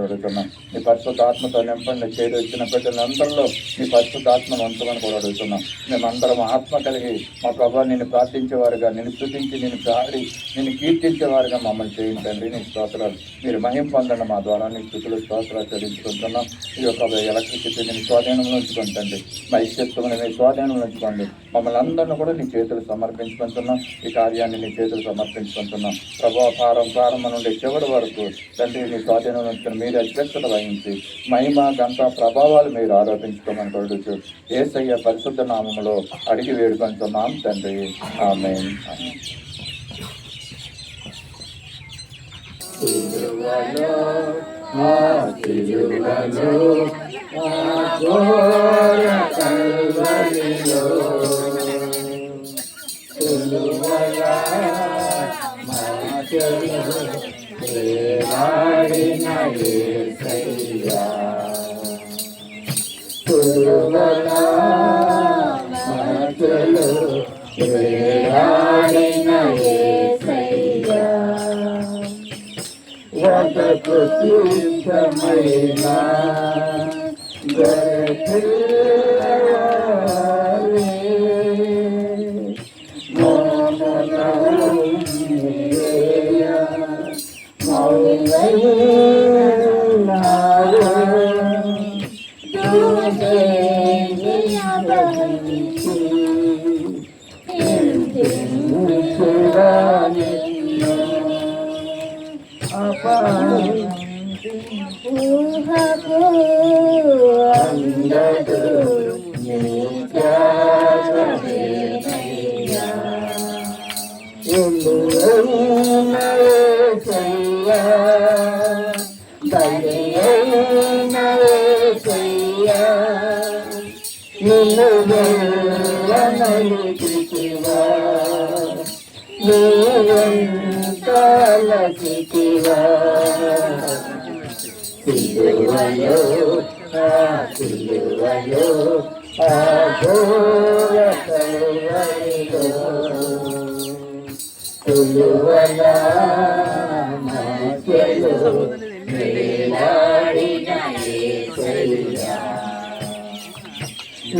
అడుగుతున్నాం. నీ పరిశుద్ధాత్మతో నింపండి. చేదు వచ్చిన ప్రజలందరిలో నీ పరిశుద్ధాత్మను ఉంచమని కూడా అడుగుతున్నాం. మేమందరం ఆత్మ కలిగి మా ప్రభావ నిన్ను ప్రార్థించేవారుగా, నిన్ను స్తుతించి, నిన్ను పాడి, నిన్ను కీర్తించేవారుగా మమ్మల్ని చేయించండి. నీ స్తోత్రాలు మీరు మహిమ పొందండి. మా ద్వారా నీ స్థుతులు స్తోత్రాలు చెల్లించుకుంటున్నాం. ఈ యొక్క ఎలక్ట్రిసిటీ నీ స్వాధీనంలో ఉంచుకుంటండి. మా ఇష్టత్వముని నీ స్వాధీనంలో ఉంచుకోండి. మమ్మల్ని అందరినీ కూడా నీ చేతులు సమర్పించుకుంటున్నాం. ఈ కార్యాన్ని నీ చేతులు సమర్పించుకుంటున్నాం. ప్రభావ ప్రారంభం నుండి చివరి వరకు తండ్రి నీ స్వాధీనంలో ఉంచుకుని మీరు అధ్యక్షత వహించి మహిమ గంట ప్రభావాలు మీరు ఆరోపించుకోమని కొడుచు యేసయ్య పరిశుద్ధ నామములో అడిగి వేడుకొంటున్నాం తండ్రి. ఆమేన్. వదకు సిద్ధమైన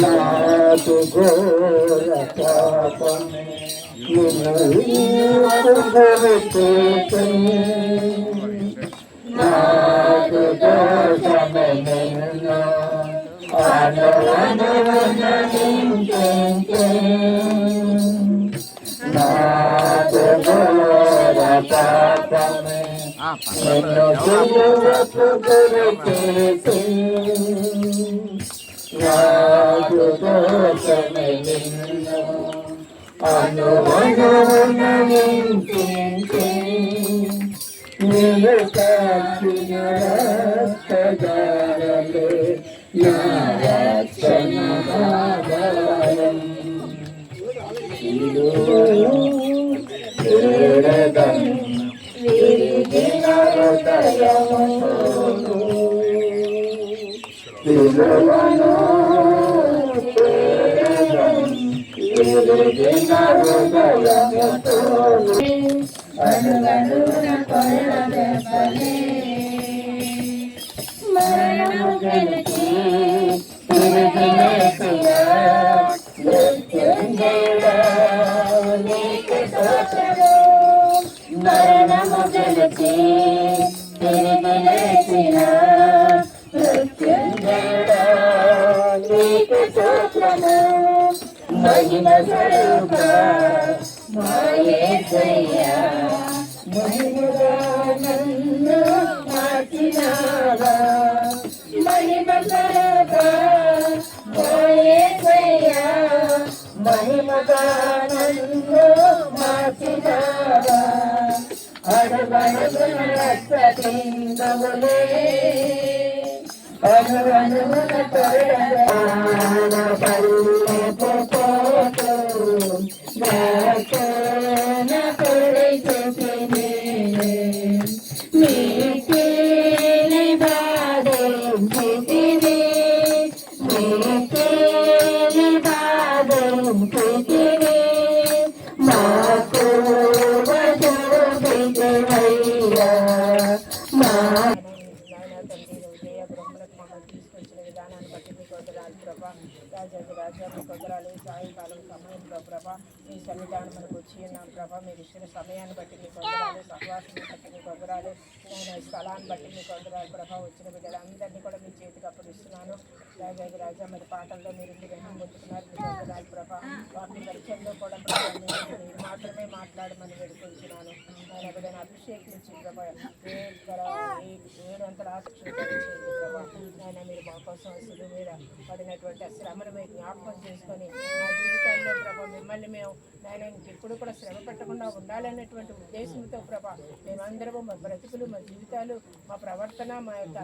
నాకు ఘోర పాపమే నాకు దోషమెన్నో నాకు ఘోర పాపమే నిన్ను పిలువకు గురిచేసి నాకు దోషమెన్నో అనుభవించి నీవు కాచిన రక్తధారలే నా రక్షణ ఆధారం. విరిగిన హృదయమును విలువను అనుగనున కొరడబలే మరణము గెలిచి తిరిగి లేచిన మృత్యుంజయుడా నీకు స్తోత్రము. మరణము గెలిచి తిరిగి లేచిన మహిమ స్వరూప మా యేసయ్యా మహిమగా నన్ను మార్చినావా మహిమ స్వరూప మా యేసయ్యా మహిమగా నన్ను మార్చినావా అడుగడుగున రక్తపిందములే అడుగడుగున తొరడగాన పల్లెపోతూ దాచన కొడైతేనే నీకేలి బాధించితిని నీకేలి బాధించితిని మాకు విధానాన్ని బట్టి మీకు వందనాలు ప్రభా రాజ్యానికి వందనాలు సాయంకాలం సమయంలో ప్రభా మీ సన్నిధానం మనకు వచ్చి ఉన్నాం ప్రభా మీరు ఇచ్చిన సమయాన్ని బట్టి మీకు వందనాలు సహవాసాన్ని బట్టి మీకు వందనాలు నేను స్థలాన్ని బట్టి మీకు వందనాలు ప్రభా వచ్చిన బిడ్డలందరినీ కూడా మీ చేతికి అప్పగిస్తున్నాను రాజా మరి పాటల్లో మీరు గ్రహం పొందుతున్నారు మీకు వందనాలు ప్రభా వాటిని పరిచయంలో కూడా ప్రభా మీరు మాత్రమే మాట్లాడమని వేడుకుంటున్నాను ఆయన బిడ్డను అభిషేకించి ప్రభా ఏడంతల ఆశించేది ప్రభా ఆయన మీరు మా కోసం అసలు మీద పడినటువంటి శ్రమను మీరు జ్ఞాపకం చేసుకొని మా జీవితాల్లో ప్రభా మిమ్మల్ని మేము నేను ఇంకెప్పుడు కూడా శ్రమ పెట్టకుండా ఉండాలనేటువంటి ఉద్దేశంతో ప్రభా మేమందరము మా బ్రతుకులు మా జీవితాలు మా ప్రవర్తన మా యొక్క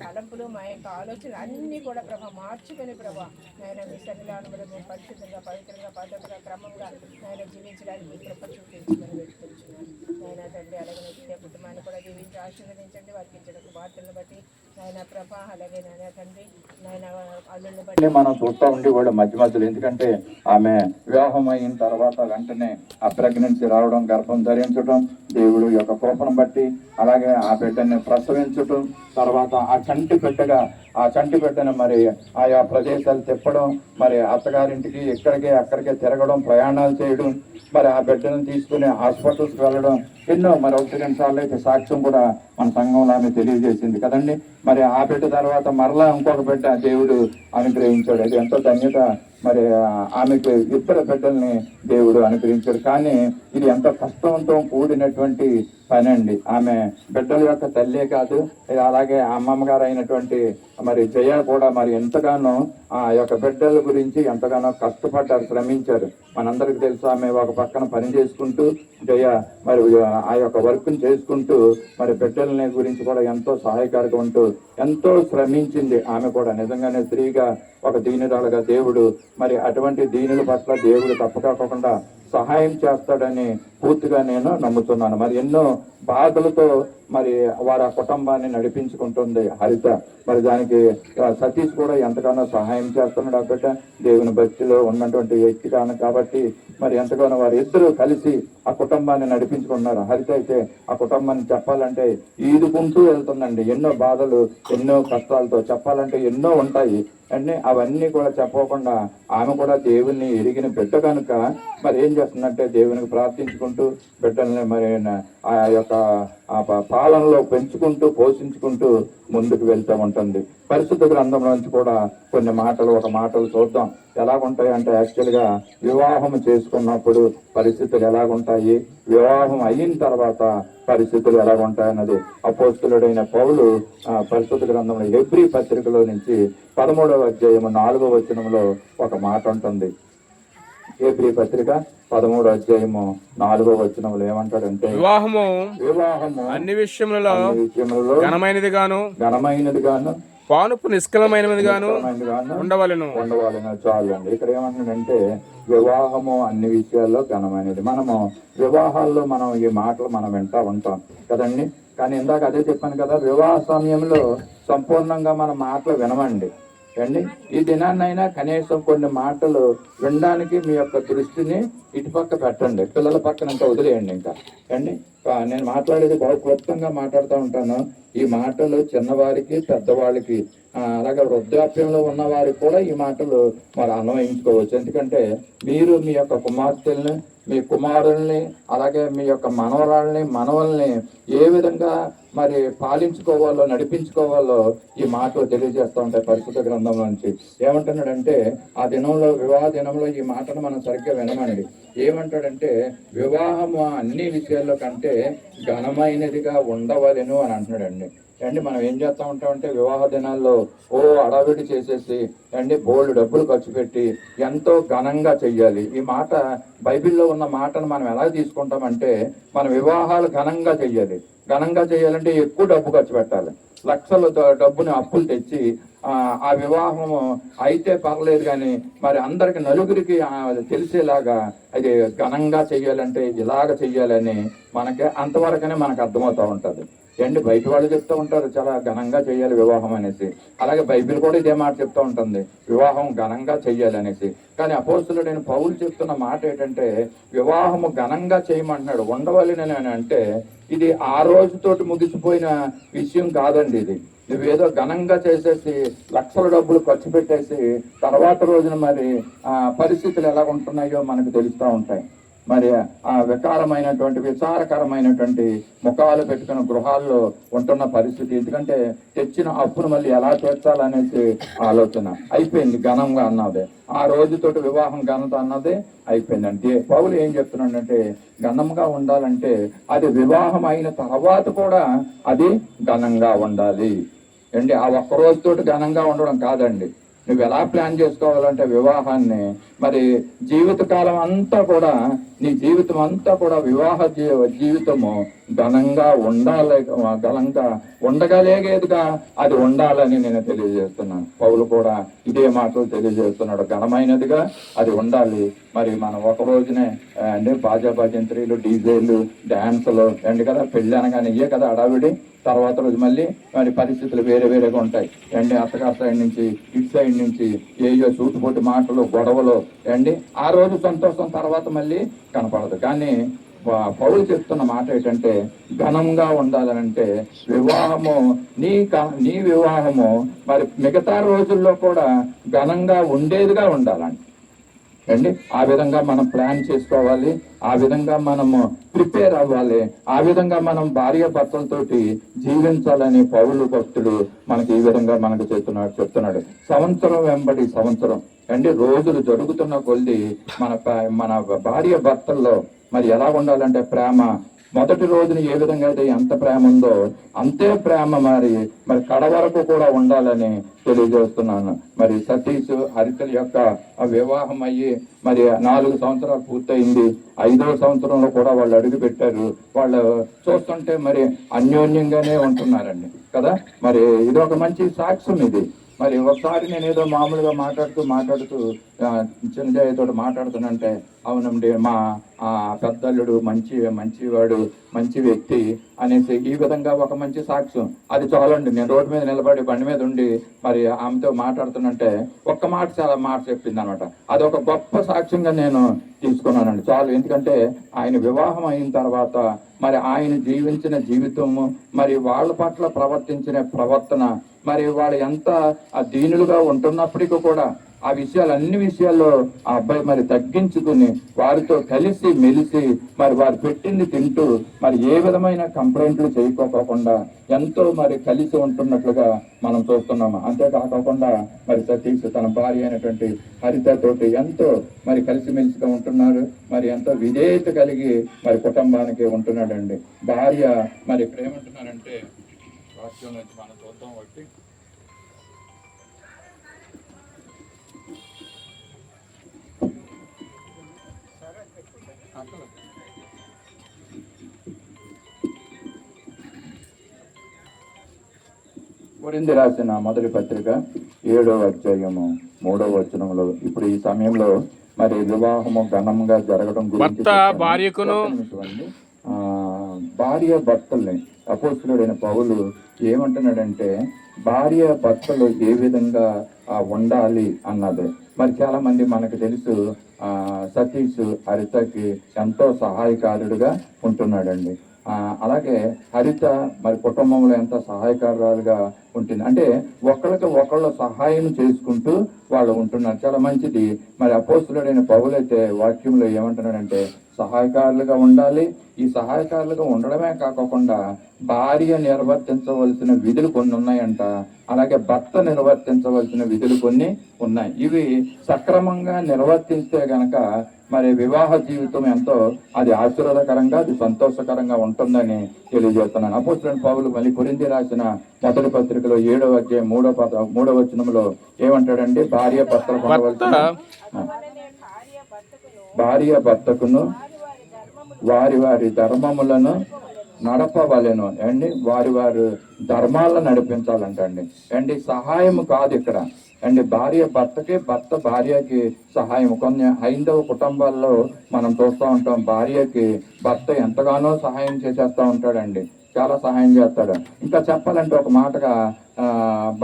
తలంపులు మా యొక్క ఆలోచనలు అన్నీ కూడా ప్రభా మార్చుకొని ప్రభా నేను మీ సన్నిధానంలో మేము పరిశుద్ధంగా పవిత్రంగా పద్ధతిగా క్రమంగా నేను జీవించడానికి మీ కృప చూపించమని పెట్టుకుంటున్నాను ఆయన తండ్రి అలాగే నిత్య కుటుంబాన్ని కూడా జీవించి ఆశీర్వదించండి వారికి ఇచ్చిన వార్తలను బట్టి ఆయన ప్రభా అలాగే నాయన తండ్రి నాయన అల్లుని బట్టి మనం చూస్తూ ఉండి కూడా మధ్య మధ్యలో ఎందుకంటే ఆమె వివాహం అయిన తర్వాత వెంటనే ఆ ప్రెగ్నెన్సీ రావడం గర్భం ధరించడం దేవుడు యొక్క కృపను బట్టి అలాగే ఆ బిడ్డని ప్రసవించటం తర్వాత ఆ చంటి బిడ్డను మరి ఆయా ప్రదేశాలు తిప్పడం మరి అత్తగారింటికి అక్కడికే తిరగడం ప్రయాణాలు చేయడం మరి ఆ బిడ్డను తీసుకుని హాస్పిటల్స్కి వెళ్ళడం ఎన్నో మరి 1-2 సార్లు అయితే సాక్ష్యం కూడా మన సంఘంలో ఆమె తెలియజేసింది కదండి. మరి ఆ బిడ్డ తర్వాత మరలా ఇంకొక బిడ్డ దేవుడు అనుగ్రహించాడు. అది ఎంతో ధన్యత. మరి ఆమెకు 2 బిడ్డల్ని దేవుడు అనుగ్రహించాడు. కానీ ఇది ఎంతో కష్టంతో కూడినటువంటి పని అండి. ఆమె బిడ్డల యొక్క తల్లే కాదు, అలాగే అమ్మమ్మ గారు అయినటువంటి మరి జయ కూడా మరి ఎంతగానో ఆ యొక్క బిడ్డల గురించి ఎంతగానో కష్టపడ్డారు, శ్రమించారు. మనందరికి తెలుసు. ఆమె ఒక పక్కన పని చేసుకుంటూ జయ మరి ఆ యొక్క వర్క్ని చేసుకుంటూ మరి బిడ్డలని గురించి కూడా ఎంతో సహాయకారిగా ఉంటూ ఎంతో శ్రమించింది. ఆమె కూడా నిజంగానే స్త్రీగా ఒక దీనురాలుగా దేవుడు మరి అటువంటి దీనుల పట్ల దేవుడు తప్పకుండా సహాయం చేస్తాడని పూర్తిగా నేను నమ్ముతున్నాను. మరి ఎన్నో బాధలతో మరి వారి ఆ కుటుంబాన్ని నడిపించుకుంటుంది హరిత. మరి దానికి సతీష్ కూడా ఎంతగానో సహాయం చేస్తున్నాడు. ఆ బిడ్డ దేవుని భక్తిలో ఉన్నటువంటి వ్యక్తి కాను కాబట్టి మరి ఎంతగానో వారు ఇద్దరు కలిసి ఆ కుటుంబాన్ని నడిపించుకున్నారు. హరిత అయితే ఆ కుటుంబాన్ని చెప్పాలంటే ఈదుకుంటూ వెళ్తుందండి. ఎన్నో బాధలు, ఎన్నో కష్టాలతో చెప్పాలంటే ఎన్నో ఉంటాయి అన్నీ. అవన్నీ కూడా చెప్పకుండా ఆమె కూడా దేవుణ్ణి ఎరిగిన బిడ్డ కనుక మరి ఏం చేస్తుందంటే దేవునికి ప్రార్థించుకుంటూ బిడ్డల్ని మరి ఆ యొక్క పాలనలో పెంచుకుంటూ పోషించుకుంటూ ముందుకు వెళ్తూ ఉంటుంది. పరిశుద్ధ గ్రంథంలో నుంచి కూడా కొన్ని మాటలు చూద్దాం. ఎలాగుంటాయి అంటే యాక్చువల్గా వివాహం చేసుకున్నప్పుడు పరిస్థితులు ఎలాగుంటాయి, వివాహం అయిన తర్వాత పరిస్థితులు ఎలాగుంటాయన్నది అపోస్తులుడైన పౌలు పరిశుద్ధ గ్రంథంలో హెబ్రీ పత్రికలో నుంచి 13వ అధ్యాయము 4వ వచనంలో ఒక మాట ఉంటుంది. హెబ్రీ పత్రిక 13వ అధ్యాయము 4వ వచనంలో ఏమంటాడంటే, వివాహము అన్ని విషయములలో ఘనమైనది గాను పానుపు నిష్కలమైనది గాను ఉండవలెను. చాలండి. ఇక్కడ ఏమంటుందంటే వివాహము అన్ని విషయాల్లో ఘనమైనది. మనము వివాహాల్లో ఈ మాటలు మనం వింటా ఉంటాం కదండి. కానీ ఇందాక అదే చెప్పాను కదా, వివాహ సమయంలో సంపూర్ణంగా మన మాటలు వినమండి అండి. ఈ దినాన్నైనా కనీసం కొన్ని మాటలు వినడానికి మీ యొక్క దృష్టిని ఇటుపక్క పెట్టండి. పిల్లల పక్కన ఇంకా వదిలేయండి ఇంకా అండి. నేను మాట్లాడేది బాగా క్లుప్తంగా మాట్లాడుతూ ఉంటాను. ఈ మాటలు చిన్నవారికి పెద్దవాళ్ళకి అలాగే వృద్ధాప్యంలో ఉన్న వారికి కూడా ఈ మాటలు మరి అన్వయించుకోవచ్చు. ఎందుకంటే మీరు మీ యొక్క కుమార్తెల్ని, మీ కుమారుల్ని, అలాగే మీ యొక్క మనవరాల్ని, మనవల్ని ఏ విధంగా మరి పాలించుకోవాలో, నడిపించుకోవాలో ఈ మాటలు తెలియజేస్తూ ఉంటాయి పరిశుద్ధ గ్రంథం నుంచి. ఏమంటున్నాడంటే ఆ దినంలో, వివాహ దినంలో ఈ మాటను మనం సరిగ్గా వినమండి. ఏమంటాడంటే వివాహము అన్ని విషయాల్లో కంటే ఘనమైనదిగా ఉండవలెను అని అంటున్నాడండి. అండి మనం ఏం చేస్తూ ఉంటామంటే వివాహ దినాల్లో అడావిడి చేసేసి బోల్డ్ డబ్బులు ఖర్చు పెట్టి ఎంతో ఘనంగా చెయ్యాలి. ఈ మాట బైబిల్లో ఉన్న మాటను మనం ఎలా తీసుకుంటామంటే మన వివాహాలు ఘనంగా చెయ్యాలి. ఘనంగా చేయాలంటే ఎక్కువ డబ్బు ఖర్చు పెట్టాలి. లక్షల డబ్బుని అప్పులు తెచ్చి ఆ వివాహము అయితే పర్లేదు, కానీ మరి అందరికి నలుగురికి తెలిసేలాగా అది ఘనంగా చెయ్యాలంటే ఇలాగ చెయ్యాలని మనకి అంతవరకనే మనకు అర్థమవుతూ ఉంటుంది. బయట వాళ్ళు చెప్తూ ఉంటారు చాలా ఘనంగా చేయాలి వివాహం అనేసి. అలాగే బైబిల్ కూడా ఇదే మాట చెప్తూ ఉంటుంది, వివాహం ఘనంగా చెయ్యాలి అనేసి. కానీ అపోస్తలుడైన పౌలు చెప్తున్న మాట ఏంటంటే వివాహము ఘనంగా చేయమంటున్నాడు. ఉండవలెనని అంటే ఇది ఆ రోజుతోటి ముగిసిపోయిన విషయం కాదండి. ఇది నువ్వేదో ఘనంగా చేసేసి లక్షల డబ్బులు ఖర్చు పెట్టేసి తర్వాత రోజున మరి పరిస్థితులు ఎలా ఉంటున్నాయో మనకు తెలుస్తూ ఉంటాయి. మరి ఆ విచారకరమైనటువంటి ముఖాలు పెట్టుకున్న గృహాల్లో ఉంటున్న పరిస్థితి. ఎందుకంటే తెచ్చిన అప్పును మళ్ళీ ఎలా తీర్చాలనేసి ఆలోచన అయిపోయింది. ఘనంగా అన్నదే ఆ రోజుతోటి వివాహం ఘనత అన్నదే అయిపోయింది. అంటే పౌలు ఏం చెప్తున్నాడంటే ఘనంగా ఉండాలంటే అది వివాహం అయిన తర్వాత కూడా అది ఘనంగా ఉండాలి. ఆ ఒక్క రోజుతోటి ఘనంగా ఉండడం కాదండి. నువ్వు ఎలా ప్లాన్ చేసుకోవాలంటే వివాహాన్ని మరి జీవితకాలం అంతా కూడా, నీ జీవితం అంతా కూడా వివాహ జీవితము ఘనంగా ఉండాలి, ఘనంగా ఉండగలిగేదిగా అది ఉండాలని నేను తెలియజేస్తున్నాను. పౌలు కూడా ఇదే మాటలు తెలియజేస్తున్నాడు, ఘనమైనదిగా అది ఉండాలి. మరి మనం ఒక రోజునే బాజా భజంత్రీలు, డీజేలు, డ్యాన్సులు కదా, పెళ్ళి అనగానే ఇయ్యే కదా అడావిడి. తర్వాత రోజు మళ్ళీ మరి పరిస్థితులు వేరే వేరేగా ఉంటాయి. అత్తగారి సైడ్ నుంచి, ఇటు సైడ్ నుంచి ఏయో సూటుపోటు మాటలు, గొడవలు. ఆ రోజు సంతోషం తర్వాత మళ్ళీ కనపడదు. కానీ పౌలు చెప్తున్న మాట ఏంటంటే ఘనంగా ఉండాలనంటే వివాహము, నీ వివాహము మరి మిగతా రోజుల్లో కూడా ఘనంగా ఉండేదిగా ఉండాలండి. ఆ విధంగా మనం ప్లాన్ చేసుకోవాలి, ఆ విధంగా మనము ప్రిపేర్ అవ్వాలి, ఆ విధంగా మనం భార్య భర్తలతోటి జీవించాలని పౌలు భక్తుడు మనకి ఈ విధంగా మనకు చెప్తున్నాడు. సంవత్సరం వెంబడి సంవత్సరం రోజులు జరుగుతున్న కొద్ది మన భార్య భర్తల్లో మరి ఎలా ఉండాలంటే ప్రేమ మొదటి రోజున ఏ విధంగా అయితే ఎంత ప్రేమ ఉందో అంతే ప్రేమ మరి కడ వరకు కూడా ఉండాలని తెలియజేస్తున్నాను. మరి సతీష్ హరితల యొక్క వివాహం అయ్యి మరి 4 సంవత్సరాలు పూర్తయింది. 5వ సంవత్సరంలో కూడా వాళ్ళు అడుగు పెట్టారు. వాళ్ళు చూస్తుంటే మరి అన్యోన్యంగానే ఉంటున్నారండి కదా. మరి ఇది ఒక మంచి సాక్ష్యం. ఇది మరి ఒకసారి నేను ఏదో మామూలుగా మాట్లాడుతూ చిన్నజాయితో మాట్లాడుతున్నంటే అవునండి మా పెద్దల్లుడు మంచివాడు, మంచి వ్యక్తి అనేసి ఈ విధంగా ఒక మంచి సాక్ష్యం. అది చాలండి. నేను రోడ్డు మీద నిలబడి బండి మీద ఉండి మరి ఆమెతో మాట్లాడుతున్నంటే ఒక్క మాట చాలా మాట చెప్పింది అనమాట. అది ఒక గొప్ప సాక్ష్యంగా నేను తీసుకున్నానండి చాలు. ఎందుకంటే ఆయన వివాహం అయిన తర్వాత మరి ఆయన జీవించిన జీవితము, మరి వాళ్ళ పట్ల ప్రవర్తించిన ప్రవర్తన, మరి వాళ్ళు ఎంత దీనులుగా ఉంటున్నప్పటికీ కూడా ఆ అన్ని విషయాల్లో ఆ అబ్బాయి మరి తగ్గించుకుని వారితో కలిసి మెలిసి మరి వారు పెట్టింది తింటూ మరి ఏ విధమైన కంప్లైంట్లు చేయకోకుండా ఎంతో మరి కలిసి ఉంటున్నట్లుగా మనం చూస్తున్నాము. అంతేకాకుండా మరి సతీష్ తన భార్య అయినటువంటి హరితతోటి ఎంతో మరి కలిసిమెలిసిగా ఉంటున్నారు. మరి ఎంతో విధేయత కలిగి మరి కుటుంబానికి ఉంటున్నాడండి. భార్య మరి ఇక్కడ ఏమంటున్నారంటే వాక్యం నుంచి మనం చూద్దాం. ఒకటి కొరింథీ రాసిన మొదటి పత్రిక 7వ అధ్యాయము 3వ వచనంలో ఇప్పుడు ఈ సమయంలో మరి వివాహము ఘనంగా జరగడం గురించి భార్య భర్తల్ని అపోస్తలుడైన పౌలు ఏమంటున్నాడంటే భార్య భర్తలు ఏ విధంగా ఉండాలి అన్నది. మరి చాలా మంది మనకు తెలుసు సతీష్ హరితకి ఎంతో సహాయకారుడుగా ఉంటున్నాడండి. అలాగే హరిత మరి కుటుంబంలో ఎంత సహాయకారురాలుగా ఉంటుంది. అంటే ఒకళ్ళకి ఒకళ్ళు సహాయం చేసుకుంటూ వాళ్ళు ఉంటున్నారు. చాలా మంచిది. మరి అపోస్తులుడైన పౌలైతే వాక్యంలో ఏమంటున్నాడంటే సహాయకారులుగా ఉండాలి. ఈ సహాయకారులుగా ఉండడమే కాకుండా భార్య నిర్వర్తించవలసిన విధులు కొన్ని ఉన్నాయంట. అలాగే భర్త నిర్వర్తించవలసిన విధులు కొన్ని ఉన్నాయి. ఇవి సక్రమంగా నిర్వర్తిస్తే గనక మరి వివాహ జీవితం ఎంతో అది ఆశీర్వాదకరంగా, అది సంతోషకరంగా ఉంటుందని తెలియజేస్తున్నాను. అపోస్తులైన పౌలు మళ్ళీ కొరింథీ రాసిన మొదటి పత్రికలో 7వ అధ్యాయం 3వ వచనంలో ఏమంటాడంటే భార్య భర్తకును వారి వారి ధర్మములను నడపవలెను అండి. వారి వారి ధర్మాలను నడిపించాలంటండి. అండి సహాయం కాదు ఇక్కడ అండి. భార్య భర్తకి, భర్త భార్యకి సహాయం. కొన్ని హైందవ కుటుంబాల్లో మనం చూస్తూ ఉంటాం, భార్యకి భర్త ఎంతగానో సహాయం చేసేస్తూ ఉంటాడండి, చాలా సహాయం చేస్తాడు. ఇంకా చెప్పాలంటే ఒక మాటగా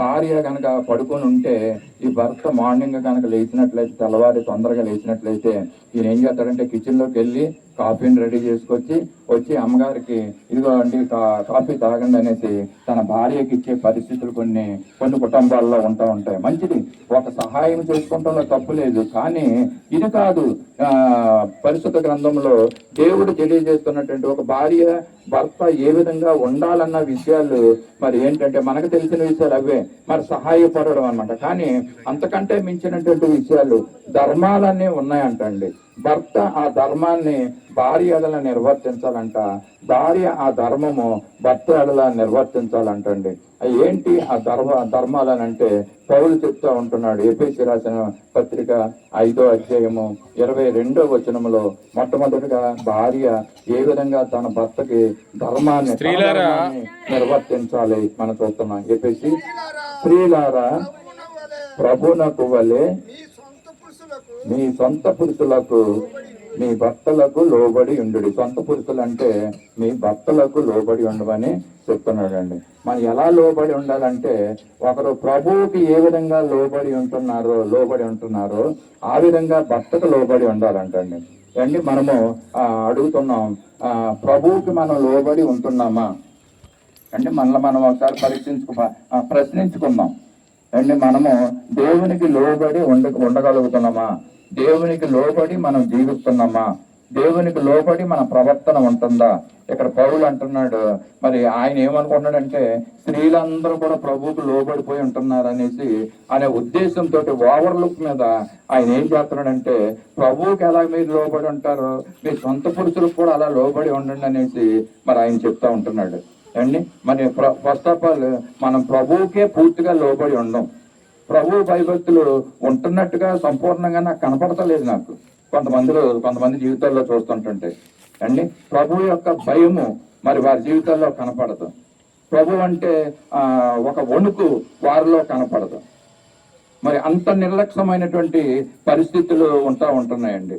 భార్య కనుక పడుకొని ఉంటే ఈ భర్త మార్నింగ్ కనుక లేచినట్లయితే, తెల్లవారి తొందరగా లేచినట్లయితే ఈయన ఏం చేస్తాడంటే కిచెన్లోకి వెళ్ళి కాఫీని రెడీ చేసుకొచ్చి వచ్చి అమ్మగారికి ఇదిగో అండి కాఫీ తాగండి అనేసి తన భార్యకి ఇచ్చే పరిస్థితులు కొన్ని కుటుంబాల్లో ఉంటాయి. మంచిది, ఒక సహాయం చేసుకుంటాలో తప్పు లేదు. కానీ ఇది కాదు పరిశుద్ధ గ్రంథంలో దేవుడు తెలియజేస్తున్నటువంటి ఒక భార్య భర్త ఏ విధంగా ఉండాలన్న విషయాలు మరి ఏంటంటే మనకు తెలిసిన విషయాలు అవే, మరి సహాయపడడం అన్నమాట. కానీ అంతకంటే మించినటువంటి విషయాలు ధర్మాలన్నీ ఉన్నాయంటండి. భర్త ఆ ధర్మాన్ని భార్య ఎడల నిర్వర్తించాలంట, భార్య ఆ ధర్మము భర్త ఎడల నిర్వర్తించాలంటండి. ఏంటి ఆ ధర్మాలనంటే పౌలు చెప్తా ఉంటున్నాడు. ఎఫెసీ రాసిన పత్రిక 5వ అధ్యాయము 22వ వచనములో మొట్టమొదటిగా భార్య ఏ విధంగా తన భర్తకి ధర్మాన్ని నిర్వర్తించాలి మనం చూస్తున్నాం. ఎఫెసీ స్త్రీలారా ప్రభునకు వలె మీ సొంత పురుషులకు మీ భర్తలకు లోబడి ఉండు. సొంత పురుషులు అంటే మీ భర్తలకు లోబడి ఉండమని చెప్తున్నాడండి. మనం ఎలా లోబడి ఉండాలంటే ఒకరు ప్రభువుకి ఏ విధంగా లోబడి ఉంటున్నారో ఆ విధంగా భర్తకు లోబడి ఉండాలంటండి. అండి మనము అడుగుతున్నాం, ప్రభువుకి మనం లోబడి ఉంటున్నామా అంటే మనల్ని మనం ఒకసారి ప్రశ్నించుకుందాం. అండి మనము దేవునికి లోబడి ఉండగలుగుతున్నామా? దేవునికి లోబడి మనం జీవిస్తున్నామా? దేవునికి లోబడి మన ప్రవర్తన ఉంటుందా? ఇక్కడ పౌలు అంటున్నాడు, మరి ఆయన ఏమనుకుంటున్నాడంటే స్త్రీలందరూ కూడా ప్రభువుకు లోబడిపోయి ఉంటున్నారు అనేసి అనే ఉద్దేశంతో ఓవర్లుక్ మీద ఆయన ఏం చేస్తున్నాడంటే ప్రభువుకి ఎలా మీరు లోబడి ఉంటారో మీ సొంత పురుషులకు కూడా అలా లోబడి ఉండండి అనేసి మరి ఆయన చెప్తా ఉంటున్నాడు. అండి మరి ఫస్ట్ ఆఫ్ ఆల్ మనం ప్రభువుకే పూర్తిగా లోబడి ఉండం. ప్రభు భయభక్తులు ఉంటున్నట్టుగా సంపూర్ణంగా నాకు కనపడతలేదు. నాకు కొంతమంది జీవితాల్లో చూస్తుంటుంటే అండి ప్రభు యొక్క భయము మరి వారి జీవితాల్లో కనపడదు. ప్రభు అంటే ఒక వణుకు వారిలో కనపడదు. మరి అంత నిర్లక్ష్యమైనటువంటి పరిస్థితులు ఉంటున్నాయండి.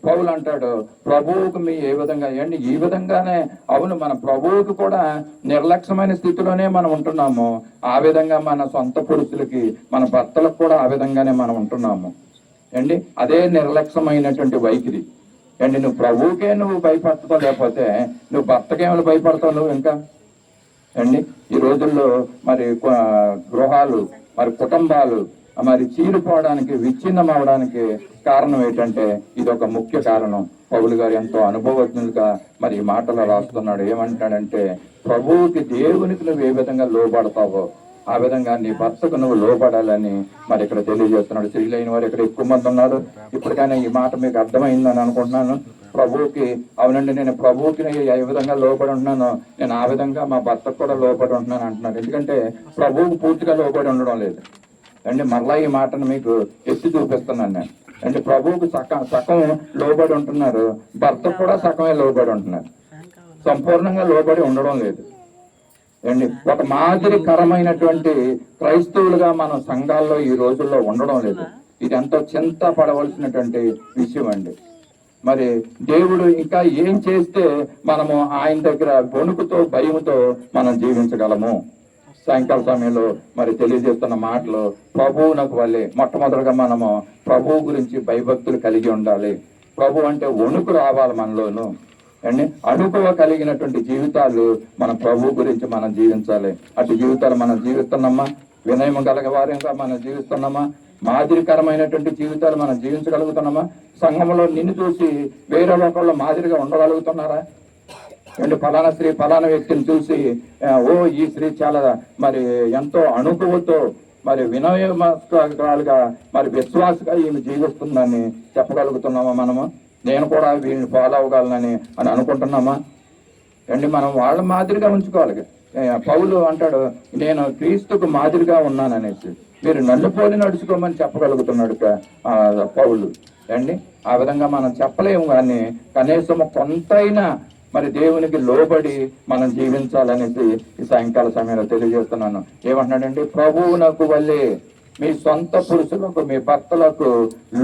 పౌలు అంటాడు ప్రభువుకు మీ ఏ విధంగా అండి ఈ విధంగానే. అవును, మన ప్రభువుకు కూడా నిర్లక్ష్యమైన స్థితిలోనే మనం ఉంటున్నాము. ఆ విధంగా మన సొంత పురుషులకి మన భర్తలకు కూడా ఆ విధంగానే మనం ఉంటున్నాము అండి. అదే నిర్లక్ష్యమైనటువంటి వైఖరి అండి. నువ్వు ప్రభువుకే నువ్వు భయపడతావు, లేకపోతే నువ్వు భర్తకేమైనా భయపడతావు నువ్వు ఇంకా అండి. ఈ రోజుల్లో మరి గృహాలు మరి కుటుంబాలు మరి చీలిపోవడానికి విచ్ఛిన్నం అవడానికి కారణం ఏంటంటే ఇది ఒక ముఖ్య కారణం. పౌలు గారు ఎంతో అనుభవజ్ఞులుగా మరి ఈ మాటలో రాస్తున్నాడు. ఏమంటాడంటే ప్రభువుకి దేవునికి నువ్వు ఏ విధంగా లోబడతావో ఆ విధంగా నీ భర్తకు నువ్వు లోబడాలని మరి ఇక్కడ తెలియజేస్తున్నాడు. స్త్రీలైన వారు ఇక్కడ ఎక్కువ మంది ఉన్నారు. ఇప్పటికైనా ఈ మాట మీకు అర్థమైందని అనుకుంటున్నాను. ప్రభువుకి అవునండి నేను ప్రభువుకి ఏ విధంగా లోబడి ఉంటున్నానో నేను ఆ విధంగా మా భర్తకు కూడా లోబడి ఉంటున్నాను అంటున్నాను. ఎందుకంటే ప్రభువుకు పూర్తిగా లోబడి ఉండడం లేదు అండి. మరలా ఈ మాటను మీకు ఎత్తి చూపిస్తున్నాను నేను అంటే ప్రభువుకు సగం లోబడి ఉంటున్నారు, భర్త కూడా సగమే లోబడి ఉంటున్నారు, సంపూర్ణంగా లోబడి ఉండడం లేదు అండి. ఒక మాదిరికరమైనటువంటి క్రైస్తవులుగా మనం సంఘాల్లో ఈ రోజుల్లో ఉండడం లేదు. ఇది ఎంతో చింత పడవలసినటువంటి విషయం అండి. మరి దేవుడు ఇంకా ఏం చేస్తే మనము ఆయన దగ్గర వణుకుతో భయముతో మనం జీవించగలము? సాయంకాల సమయంలో మరి తెలియజేస్తున్న మాటలు ప్రభువునకు వల్లే మొట్టమొదటిగా మనము ప్రభువు గురించి భయభక్తులు కలిగి ఉండాలి. ప్రభు అంటే వణుకు రావాలి మనలోను అండి అనుభవ కలిగినటువంటి జీవితాలు మన ప్రభు గురించి మనం జీవించాలి. అటు జీవితాలు మనం జీవిస్తున్నామా? వినయం గలవారంగా మనం జీవిస్తున్నామా? మాదిరికరమైనటువంటి జీవితాలు మనం జీవించగలుగుతున్నామా? సంఘంలో నిన్ను చూసి వేరే లోకంలో మాదిరిగా ఉండగలుగుతున్నారా? అంటే ఫలానా స్త్రీ ఫలానా వ్యక్తిని చూసి ఈ స్త్రీ చాలా మరి ఎంతో అనుభవంతో మరి వినయమగా మరి విశ్వాసగా ఈమె జీవిస్తుందని చెప్పగలుగుతున్నామా మనము? నేను కూడా వీళ్ళని ఫాలో అవ్వగలనని అనుకుంటున్నామా? అండి మనం వాళ్ళ మాదిరిగా ఉంచుకోవాలి. పౌలు అంటాడు, నేను క్రీస్తుకు మాదిరిగా ఉన్నాననేసి. మీరు నన్ను పోలి నడుచుకోమని చెప్పగలుగుతున్నాడు పౌలు. అండి ఆ విధంగా మనం చెప్పలేము, కానీ కనీసం కొంతైనా మరి దేవునికి లోబడి మనం జీవించాలనేసి ఈ సాయంకాల సమయంలో తెలియజేస్తున్నాను. ఏమంటున్నాడండి? ప్రభువునకు వల్లే మీ సొంత పురుషులకు మీ భర్తలకు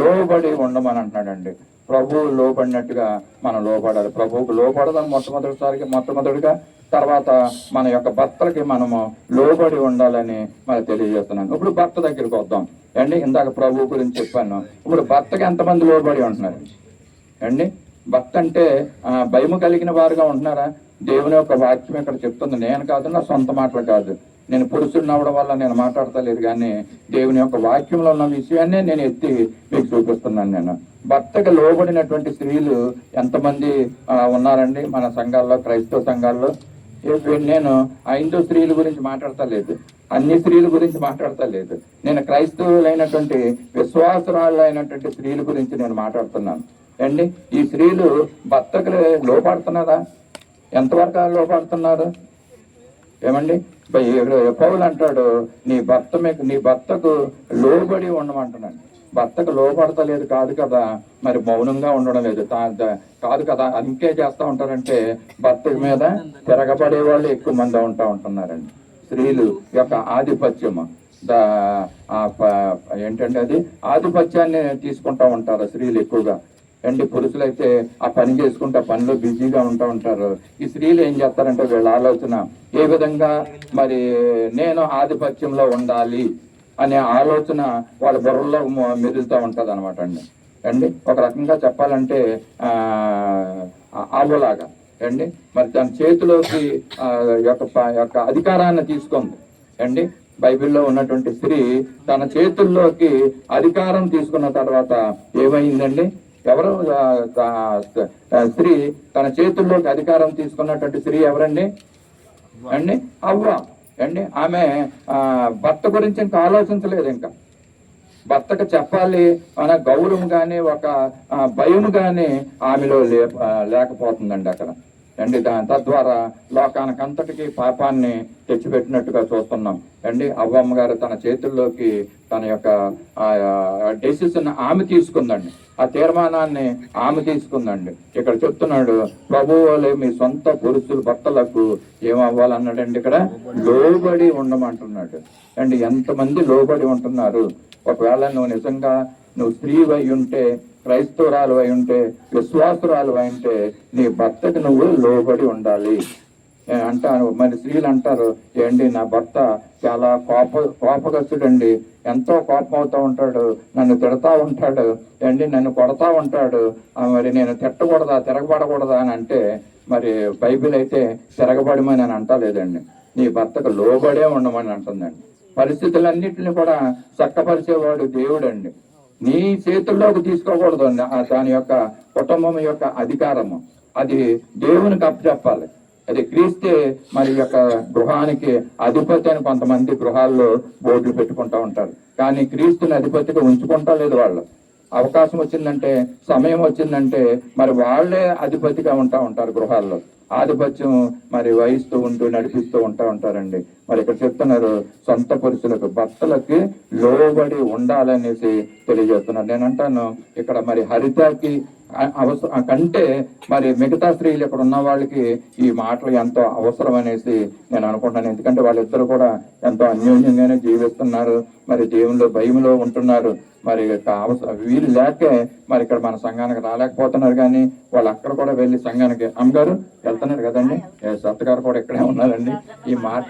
లోబడి ఉండమని అంటున్నాడండి. ప్రభువు లోబడినట్టుగా మనం లోబడాలి. ప్రభువుకు లోబడదాం మొట్టమొదటిగా, తర్వాత మన యొక్క భర్తలకి మనము లోబడి ఉండాలని మనం తెలియజేస్తున్నాను. ఇప్పుడు భర్త దగ్గరికి వద్దాం అండి. ఇందాక ప్రభువు గురించి చెప్పాను. ఇప్పుడు భర్తకి ఎంతమంది లోబడి ఉంటున్నారు అండి? భర్త అంటే భయము కలిగిన వారుగా ఉంటున్నారా? దేవుని యొక్క వాక్యం ఇక్కడ చెప్తుంది. నేను కాదు, నా సొంత మాటలు కాదు, నేను పురుషుడిని అవ్వడం వల్ల నేను మాట్లాడతలేదు, కానీ దేవుని యొక్క వాక్యంలో ఉన్న విషయాన్నే నేను ఎత్తి మీకు చూపిస్తున్నాను. నేను భర్తకు లోబడినటువంటి స్త్రీలు ఎంతమంది ఉన్నారండి మన సంఘాల్లో, క్రైస్తవ సంఘాల్లో? నేను హైందవ స్త్రీల గురించి మాట్లాడతలేదు, అన్ని స్త్రీల గురించి మాట్లాడతలేదు. నేను క్రైస్తవులైనటువంటి విశ్వాసరాలు అయినటువంటి స్త్రీల గురించి నేను మాట్లాడుతున్నాను అండి. ఈ స్త్రీలు భర్తకు లోపడుతున్నారా? ఎంతవరకు లోపడుతున్నారు? ఏమండి? పౌలు అంటాడు, నీ భర్తకు లోబడి ఉండమంటున్నాను. భర్తకు లోపడతలేదు కాదు కదా, మరి మౌనంగా ఉండడం లేదు కాదు కదా, ఇంకే చేస్తూ ఉంటారంటే భర్త మీద తిరగబడే వాళ్ళు ఎక్కువ మంది ఉంటున్నారండి. స్త్రీలు యొక్క ఆధిపత్యము ఏంటంటే అది ఆధిపత్యాన్ని తీసుకుంటా ఉంటారు స్త్రీలు ఎక్కువగా అండి. పురుషులైతే ఆ పని చేసుకుంటే ఆ పనిలో బిజీగా ఉంటారు. ఈ స్త్రీలు ఏం చేస్తారంటే వీళ్ళ ఆలోచన ఏ విధంగా మరి నేను ఆధిపత్యంలో ఉండాలి అనే ఆలోచన వాళ్ళ బుర్రలో మెదులుతూ ఉంటుంది అనమాట అండి. ఒక రకంగా చెప్పాలంటే ఆవులాగా అండి. మరి తన చేతిలోకి యొక్క అధికారాన్ని తీసుకుంది అండి. బైబిల్లో ఉన్నటువంటి స్త్రీ తన చేతుల్లోకి అధికారం తీసుకున్న తర్వాత ఏమైందండి? ఎవరు స్త్రీ తన చేతుల్లోకి అధికారం తీసుకున్నటువంటి స్త్రీ ఎవరండి అండి? అవ్వ అండి. ఆమె భర్త గురించి ఇంకా ఆలోచించలేదు. ఇంకా భర్తకు చెప్పాలి అనే గౌరవం కానీ ఒక భయం కానీ ఆమెలో లేకపోతుందండి అక్కడ అండి. తద్వారా లోకానికంతటికి పాపాన్ని తెచ్చిపెట్టినట్టుగా చూస్తున్నాం అండి. అవ్వమ్మ గారు తన చేతుల్లోకి తన యొక్క డెసిషన్ ఆమె తీసుకుందండి, ఆ తీర్మానాన్ని ఆమె తీసుకుందండి. ఇక్కడ చెప్తున్నాడు, ప్రభువులే మీ సొంత పురుషుల భర్తలకు ఏమవ్వాలన్నాడండి? ఇక్కడ లోబడి ఉండమంటున్నాడు అండి. ఎంతమంది లోబడి ఉంటున్నారు? ఒకవేళ నువ్వు నిజంగా స్త్రీవై ఉంటే, క్రైస్తవురాలు అయి ఉంటే, విశ్వాసురాలు అయి ఉంటే నీ భర్తకు నువ్వు లోబడి ఉండాలి అంటాను. మరి స్త్రీలు అంటారు, ఏంటి నా భర్త చాలా కోపగస్తుడండి, ఎంతో కోపం అవుతూ ఉంటాడు, నన్ను తిడతా ఉంటాడు ఏంటి, నన్ను కొడతా ఉంటాడు, మరి నేను తిట్టకూడదా, తిరగబడకూడదా అని అంటే, మరి బైబిల్ అయితే తిరగబడమని అని అంటలేదండి, నీ భర్తకు లోబడే ఉండమని అంటుందండి. పరిస్థితులన్నింటినీ కూడా చక్కపరిచేవాడు దేవుడండి. నీ చేతుల్లోకి తీసుకోకూడదు దాని యొక్క కుటుంబం యొక్క అధికారము, అది దేవునికి అప్పచెప్పాలి. అది క్రీస్తే మరి యొక్క గృహానికి అధిపతి అని కొంతమంది గృహాల్లో బోర్డులు పెట్టుకుంటా ఉంటారు, కానీ క్రీస్తుని అధిపతిగా ఉంచుకుంటా లేదు. వాళ్ళు అవకాశం వచ్చిందంటే, సమయం వచ్చిందంటే మరి వాళ్ళే అధిపతిగా ఉంటారు గృహాల్లో. ఆధిపత్యం మరి వహిస్తూ నడిపిస్తూ ఉంటారండి. మరి ఇక్కడ చెప్తున్నారు, సొంత పురుషులకు భర్తలకి లోబడి ఉండాలనేసి తెలియజేస్తున్నారు. నేను అంటాను ఇక్కడ మరి హరితకి కంటే మరి మిగతా స్త్రీలు ఇక్కడ ఉన్న వాళ్ళకి ఈ మాటలు ఎంతో అవసరం అనేసి నేను అనుకుంటున్నాను. ఎందుకంటే వాళ్ళిద్దరు కూడా ఎంతో అన్యోన్యంగానే జీవిస్తున్నారు, మరి దేవునిలో భయంలో ఉంటున్నారు. మరి వీలు లేకే మరి ఇక్కడ మన సంఘానికి రాలేకపోతున్నారు, కానీ వాళ్ళు అక్కడ కూడా వెళ్ళి సంఘానికి అమ్మగారు వెళ్తున్నారు కదండి. సత్త గారు కూడా ఇక్కడే ఉన్నారండి. ఈ మాట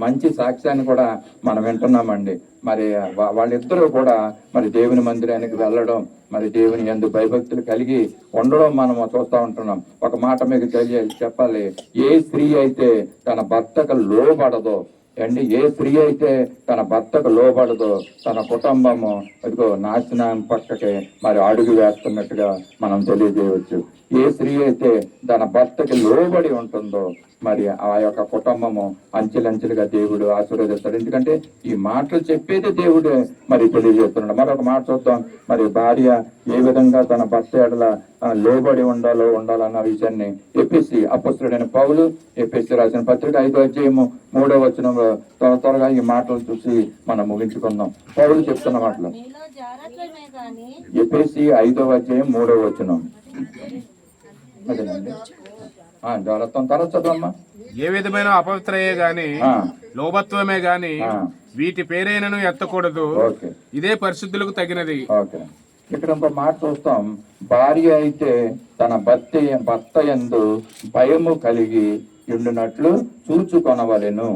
మంచి సాక్ష్యాన్ని కూడా మనం వింటున్నామండి. మరి వాళ్ళిద్దరూ కూడా మరి దేవుని మందిరానికి వెళ్ళడం, మరి దేవుని యందు భయభక్తులు కలిగి ఉండడం మనము చూస్తూ ఉంటున్నాం. ఒక మాట మీకు చెప్పాలి, ఏ స్త్రీ అయితే తన భర్తకు లోబడదో అండి, ఏ స్త్రీ అయితే తన భర్తకు లోబడదో తన కుటుంబము ఇదిగో నాశనం పక్కకే మరి అడుగు వేస్తున్నట్టుగా మనం తెలియజేయవచ్చు. ఏ స్త్రీ అయితే తన భర్తకి లోబడి ఉంటుందో మరి ఆ యొక్క కుటుంబము అంచెలంచెలుగా దేవుడు ఆశీర్వదిస్తాడు. ఎందుకంటే ఈ మాటలు చెప్పేది దేవుడు మరి తెలియజేస్తున్నాడు. మరొక మాట చూద్దాం. మరి భార్య ఏ విధంగా తన భర్త ఎడల లోబడి ఉండాలన్న విషయాన్ని ఎపిసి అపొస్తలుడైన పౌలు ఎపిసి రాసిన పత్రిక 5వ అధ్యాయము 3వ వచనంలో త్వరగా ఈ మాటలు చూసి మనం ముగించుకుందాం. పౌలు చెప్తున్న మాటలు ఎపిసి 5వ అధ్యాయం 3వ వచనం. అదేనండి, జాగ్రత్త తర్వాత చదవమ్మా. ఏ విధమైన అపవిత్రయే గాని లోభత్వమే గాని వీటి పేరైనను ఎత్తకూడదు, ఇదే పరిశుద్ధులకు తగినది. ఇక్కడ ఇంకో మాట చూస్తాం. భార్య అయితే తన భర్త యందు భయము కలిగి ఉండినట్లు చూచుకొనవలెను.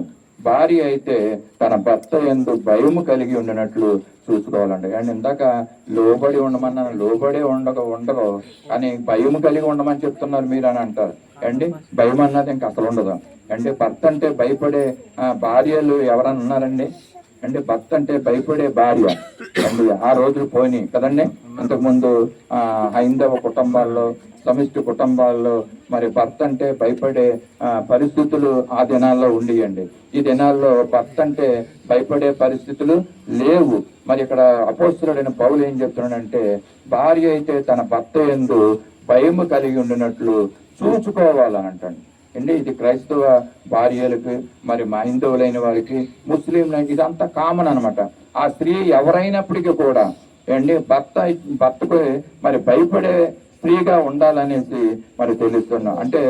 భార్య అయితే తన భర్త యందు భయము కలిగి ఉండినట్లు చూసుకోవాలండి. అండ్ ఇందాక లోబడి ఉండమన్నాను, లోబడే ఉండరు కానీ భయము కలిగి ఉండమని చెప్తున్నారు మీరు అని అంటారు అండి. భయం అన్నది ఇంకా అసలు ఉండదు అంటే. భర్త అంటే భయపడే భార్యలు ఎవరన్నా ఉన్నారండి అంటే? భర్త అంటే భయపడే భార్య అండి ఆ రోజులు పోయినాయి కదండి. ఇంతకుముందు హైందవ కుటుంబాల్లో, సమిష్టి కుటుంబాల్లో మరి భర్త అంటే భయపడే పరిస్థితులు ఆ దినాల్లో ఉండేయండి. ఈ దినాల్లో భర్త అంటే భయపడే పరిస్థితులు లేవు. మరి ఇక్కడ అపోస్తలుడైన పౌలు ఏం చెప్తున్నాడంటే, భార్య అయితే తన భర్త యందు భయము కలిగి ఉండినట్లు చూసుకోవాలని అంటాడు అండి. ఇది క్రైస్తవ భార్యలకు, మరి హైందవులైన వారికి, ముస్లింలకి ఇదంతా కామన్ అనమాట. ఆ స్త్రీ ఎవరైనప్పటికీ కూడా అండి భర్తకు మరి భయపడే స్త్రీగా ఉండాలనేసి మరి తెలుస్తున్నాం. అంటే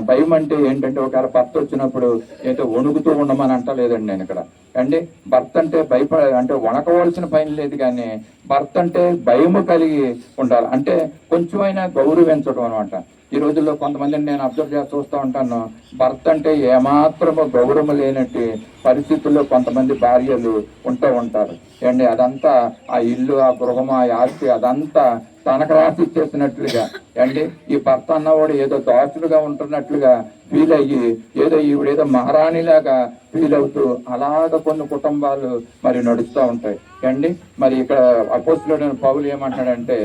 భయం అంటే ఏంటంటే, ఒకవేళ భర్త వచ్చినప్పుడు ఏదో వణుకుతూ ఉండమని అంటలేదండి నేను ఇక్కడ అండి. భర్త అంటే అంటే వణకవలసిన పని లేదు, కానీ భర్త అంటే భయము కలిగి ఉండాలి. అంటే కొంచెమైనా గౌరవించడం అనమాట. ఈ రోజుల్లో కొంతమందిని నేను అబ్జర్వ్ చేసి చూస్తూ ఉంటాను, భర్త అంటే ఏమాత్రము గౌరవం లేనట్టు పరిస్థితుల్లో కొంతమంది భార్యలు ఉంటూ ఉంటారు అండి. అదంతా ఆ ఇల్లు, ఆ గృహము, ఆ ఆస్తి అదంతా తనకు రాసి ఇచ్చేసినట్లుగా అండి. ఈ భర్త అన్నవాడు ఏదో దాసుడుగా ఉంటున్నట్లుగా ఫీల్ అయ్యి ఏదో ఈవిడేదో మహారాణిలాగా ఫీల్ అవుతూ అలాగ కొన్ని కుటుంబాలు మరి నడుస్తూ ఉంటాయి అండి. మరి ఇక్కడ అపోస్తలుడైన పౌలు ఏమంటాడంటే,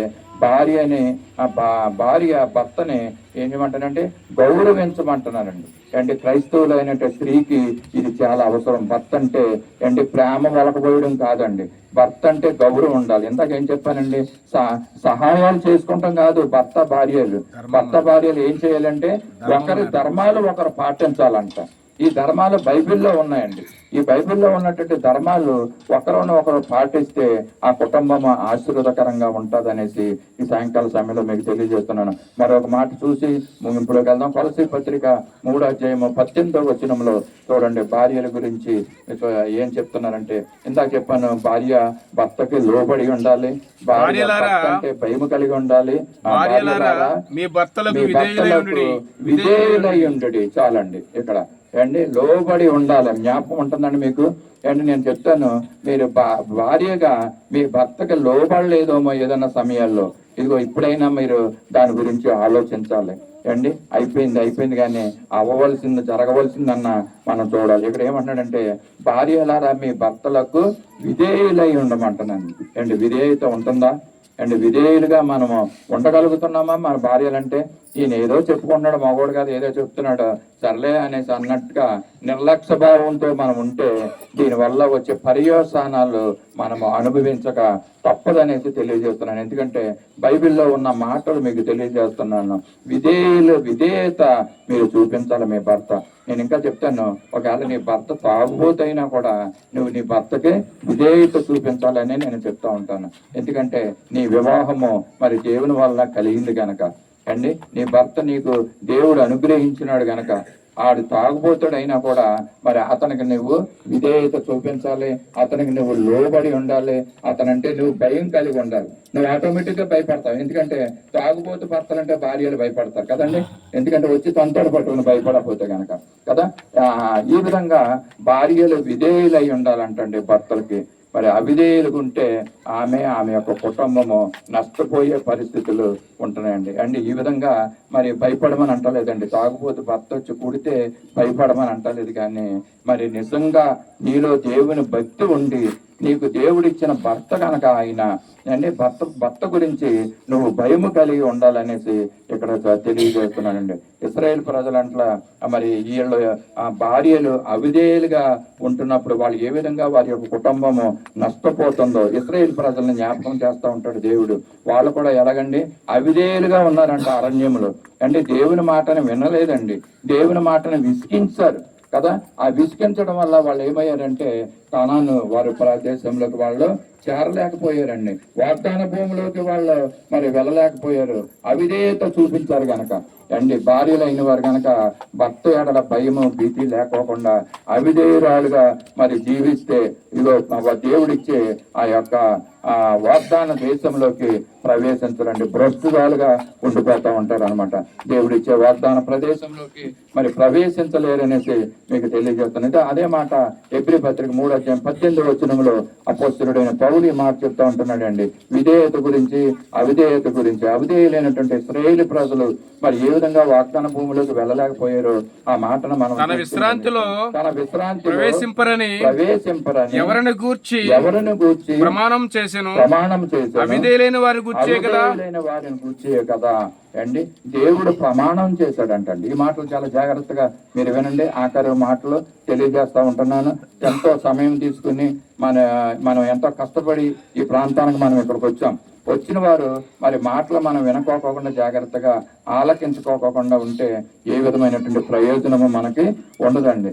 భార్య భర్తని ఏం చేయమంటానంటే గౌరవించమంటున్నానండి అంటే. క్రైస్తవులైన స్త్రీకి ఇది చాలా అవసరం. భర్త అంటే ప్రేమ వలకపోయడం కాదండి, భర్త అంటే గౌరవం ఉండాలి. ఇందాక ఏం చెప్పానండి, సహాయాలు చేసుకుంటాం కాదు. భర్త భార్యలు ఏం చేయాలంటే ఒకరి ధర్మాలు ఒకరు పాటించాలంట. ఈ ధర్మాలు బైబిల్లో ఉన్నాయండి. ఈ బైబిల్లో ఉన్నటువంటి ధర్మాలు ఒకరు పాటిస్తే ఆ కుటుంబం ఆశీర్వాదకరంగా ఉంటుంది అనేసి ఈ సాయంకాల సమయంలో మీకు తెలియజేస్తున్నాను. మరొక మాట చూసి ముగింపులోకి వెళ్దాం. కొలసీ పత్రిక 3వ అధ్యాయము 18వ వచనంలో చూడండి, భార్యల గురించి ఏం చెప్తున్నారంటే, ఇందాక చెప్పాను భార్య భర్తకి లోబడి ఉండాలి, భార్య అంటే భయం కలిగి ఉండాలి, మీ భర్తలకు విధేయులై ఉండు. చాలండి ఇక్కడ అండి, లోబడి ఉండాలి. జ్ఞాపకం ఉంటుందండి మీకు అండి. నేను చెప్తాను, మీరు భార్యగా మీ భర్తకి లోబడలేదేమో ఏదన్నా సమయాల్లో, ఇదిగో ఇప్పుడైనా మీరు దాని గురించి ఆలోచించాలి అండి. అయిపోయింది కానీ జరగవలసిందన్న మనం చూడాలి. ఇక్కడ ఏమంటున్నాడంటే, భార్యలారా మీ భర్తలకు విధేయులై ఉండమంటున్నాను అండి. విధేయత ఉంటుందా అండి? విధేయులుగా మనము ఉండగలుగుతున్నామా? మన భార్యలంటే ఈయన ఏదో చెప్పుకుంటున్నాడు, మగోడు కాదు ఏదో చెప్తున్నాడు సర్లే అనేసి అన్నట్టుగా నిర్లక్ష్య భావంతో మనం ఉంటే దీనివల్ల వచ్చే పర్యవసానాలు మనము అనుభవించక తప్పదనేసి తెలియజేస్తున్నాను. ఎందుకంటే బైబిల్లో ఉన్న మాటలు మీకు తెలియజేస్తున్నాను. విధేయత మీరు చూపించాలి మీ భర్త. నేను ఇంకా చెప్తాను, ఒకవేళ నీ భర్త తాగుబోతైనా కూడా నువ్వు నీ భర్తకే విధేయత చూపించాలని నేను చెప్తా ఉంటాను. ఎందుకంటే నీ వివాహము మరి దేవుని వల్ల కలిగింది గనక అండి. నీ భర్త నీకు దేవుడు అనుగ్రహించినాడు గనక ఆడు తాగుబోతుడు అయినా కూడా మరి అతనికి నువ్వు విధేయత చూపించాలి, అతనికి నువ్వు లోబడి ఉండాలి, అతనంటే నువ్వు భయం కలిగి ఉండాలి. నువ్వు ఆటోమేటిక్ గా భయపడతావు. ఎందుకంటే తాగుబోతు భర్తలంటే భార్యలు భయపడతారు కదండి, ఎందుకంటే వచ్చి తొంతడు పట్టుకుని భయపడకపోతే గనక కదా. ఈ విధంగా భార్యలు విధేయులై ఉండాలంటండి భర్తలకి. మరి అవిధేయులుగా ఉంటే ఆమె యొక్క కుటుంబము నష్టపోయే పరిస్థితులు ఉంటున్నాయండి. అండి ఈ విధంగా మరి భయపడమని అంటలేదండి, తాగుబోతు భర్త వచ్చి కూడితే భయపడమని అంటలేదు. కానీ మరి నిజంగా నీలో దేవుని భక్తి ఉండి నీకు దేవుడిచ్చిన భర్త కనుక ఆయన అండి భర్త గురించి నువ్వు భయము కలిగి ఉండాలనేసి ఇక్కడ తెలియజేస్తున్నానండి. ఇశ్రాయేల్ ప్రజలంట్ల మరి వీళ్ళు భార్యలు అవిధేయులుగా ఉంటున్నప్పుడు వాళ్ళు ఏ విధంగా వారి యొక్క కుటుంబము నష్టపోతుందో ఇశ్రాయేల్ ప్రజలను జ్ఞాపకం చేస్తూ ఉంటాడు దేవుడు. వాళ్ళు కూడా ఎలాగండి అవిధేయులుగా ఉన్నారంట అరణ్యములు. అంటే దేవుని మాటను వినలేదండి, దేవుని మాటను విసిగించారు కదా. ఆ విసిగించడం వల్ల వాళ్ళు ఏమయ్యారంటే కానాను వారి ప్రదేశంలోకి వాళ్ళు చేరలేకపోయారండి, వాగ్దాన భూమిలోకి వాళ్ళు మరి వెళ్ళలేకపోయారు, అవిధేయత చూపించారు గనక. అండి భార్యలైన వారు గనక భర్త ఎడల భయము భీతి లేకోకుండా అవిధేయురాలుగా మరి జీవిస్తే ఇదో దేవుడిచ్చే ఆ యొక్క వాగ్దాన దేశంలోకి ప్రవేశించరండి, భ్రష్టురాలుగా ఉండిపోతా ఉంటారు అనమాట. దేవుడిచ్చే వాగ్దాన ప్రదేశంలోకి మరి ప్రవేశించలేరనేసి మీకు తెలియజేస్తున్నది. అదే మాట హెబ్రీ పత్రిక 3:18 అపోస్తలుడైన పౌలు ఈ మాట చెప్తా ఉంటున్నాడు అండి, విధేయత గురించి అవిధేయత గురించి. అవిధేయులైనటువంటి ఇశ్రాయేలు ప్రజలు మరి ఏ విధంగా వాగ్దాన భూమిలోకి వెళ్ళలేకపోయారో ఆ మాటను మనం తన విశ్రాంతిలో ప్రవేశింపరని ఎవరిని గూర్చి ప్రమాణం చేశాను అవిధేయులైన వారిని గూర్చే కదా. అండి దేవుడు ప్రమాణం చేశాడంటండి. ఈ మాటలు చాలా జాగ్రత్తగా మీరు వినండి. ఆఖరి మాటలు తెలియజేస్తా ఉంటున్నాను. ఎంతో సమయం తీసుకుని మనం ఎంతో కష్టపడి ఈ ప్రాంతానికి మనం ఇక్కడికి వచ్చాం. వచ్చిన వారు మరి మాటలు మనం వినుకోకుండా జాగ్రత్తగా ఆలకించుకోకుండా ఉంటే ఏ విధమైనటువంటి ప్రయోజనము మనకి ఉండదండి.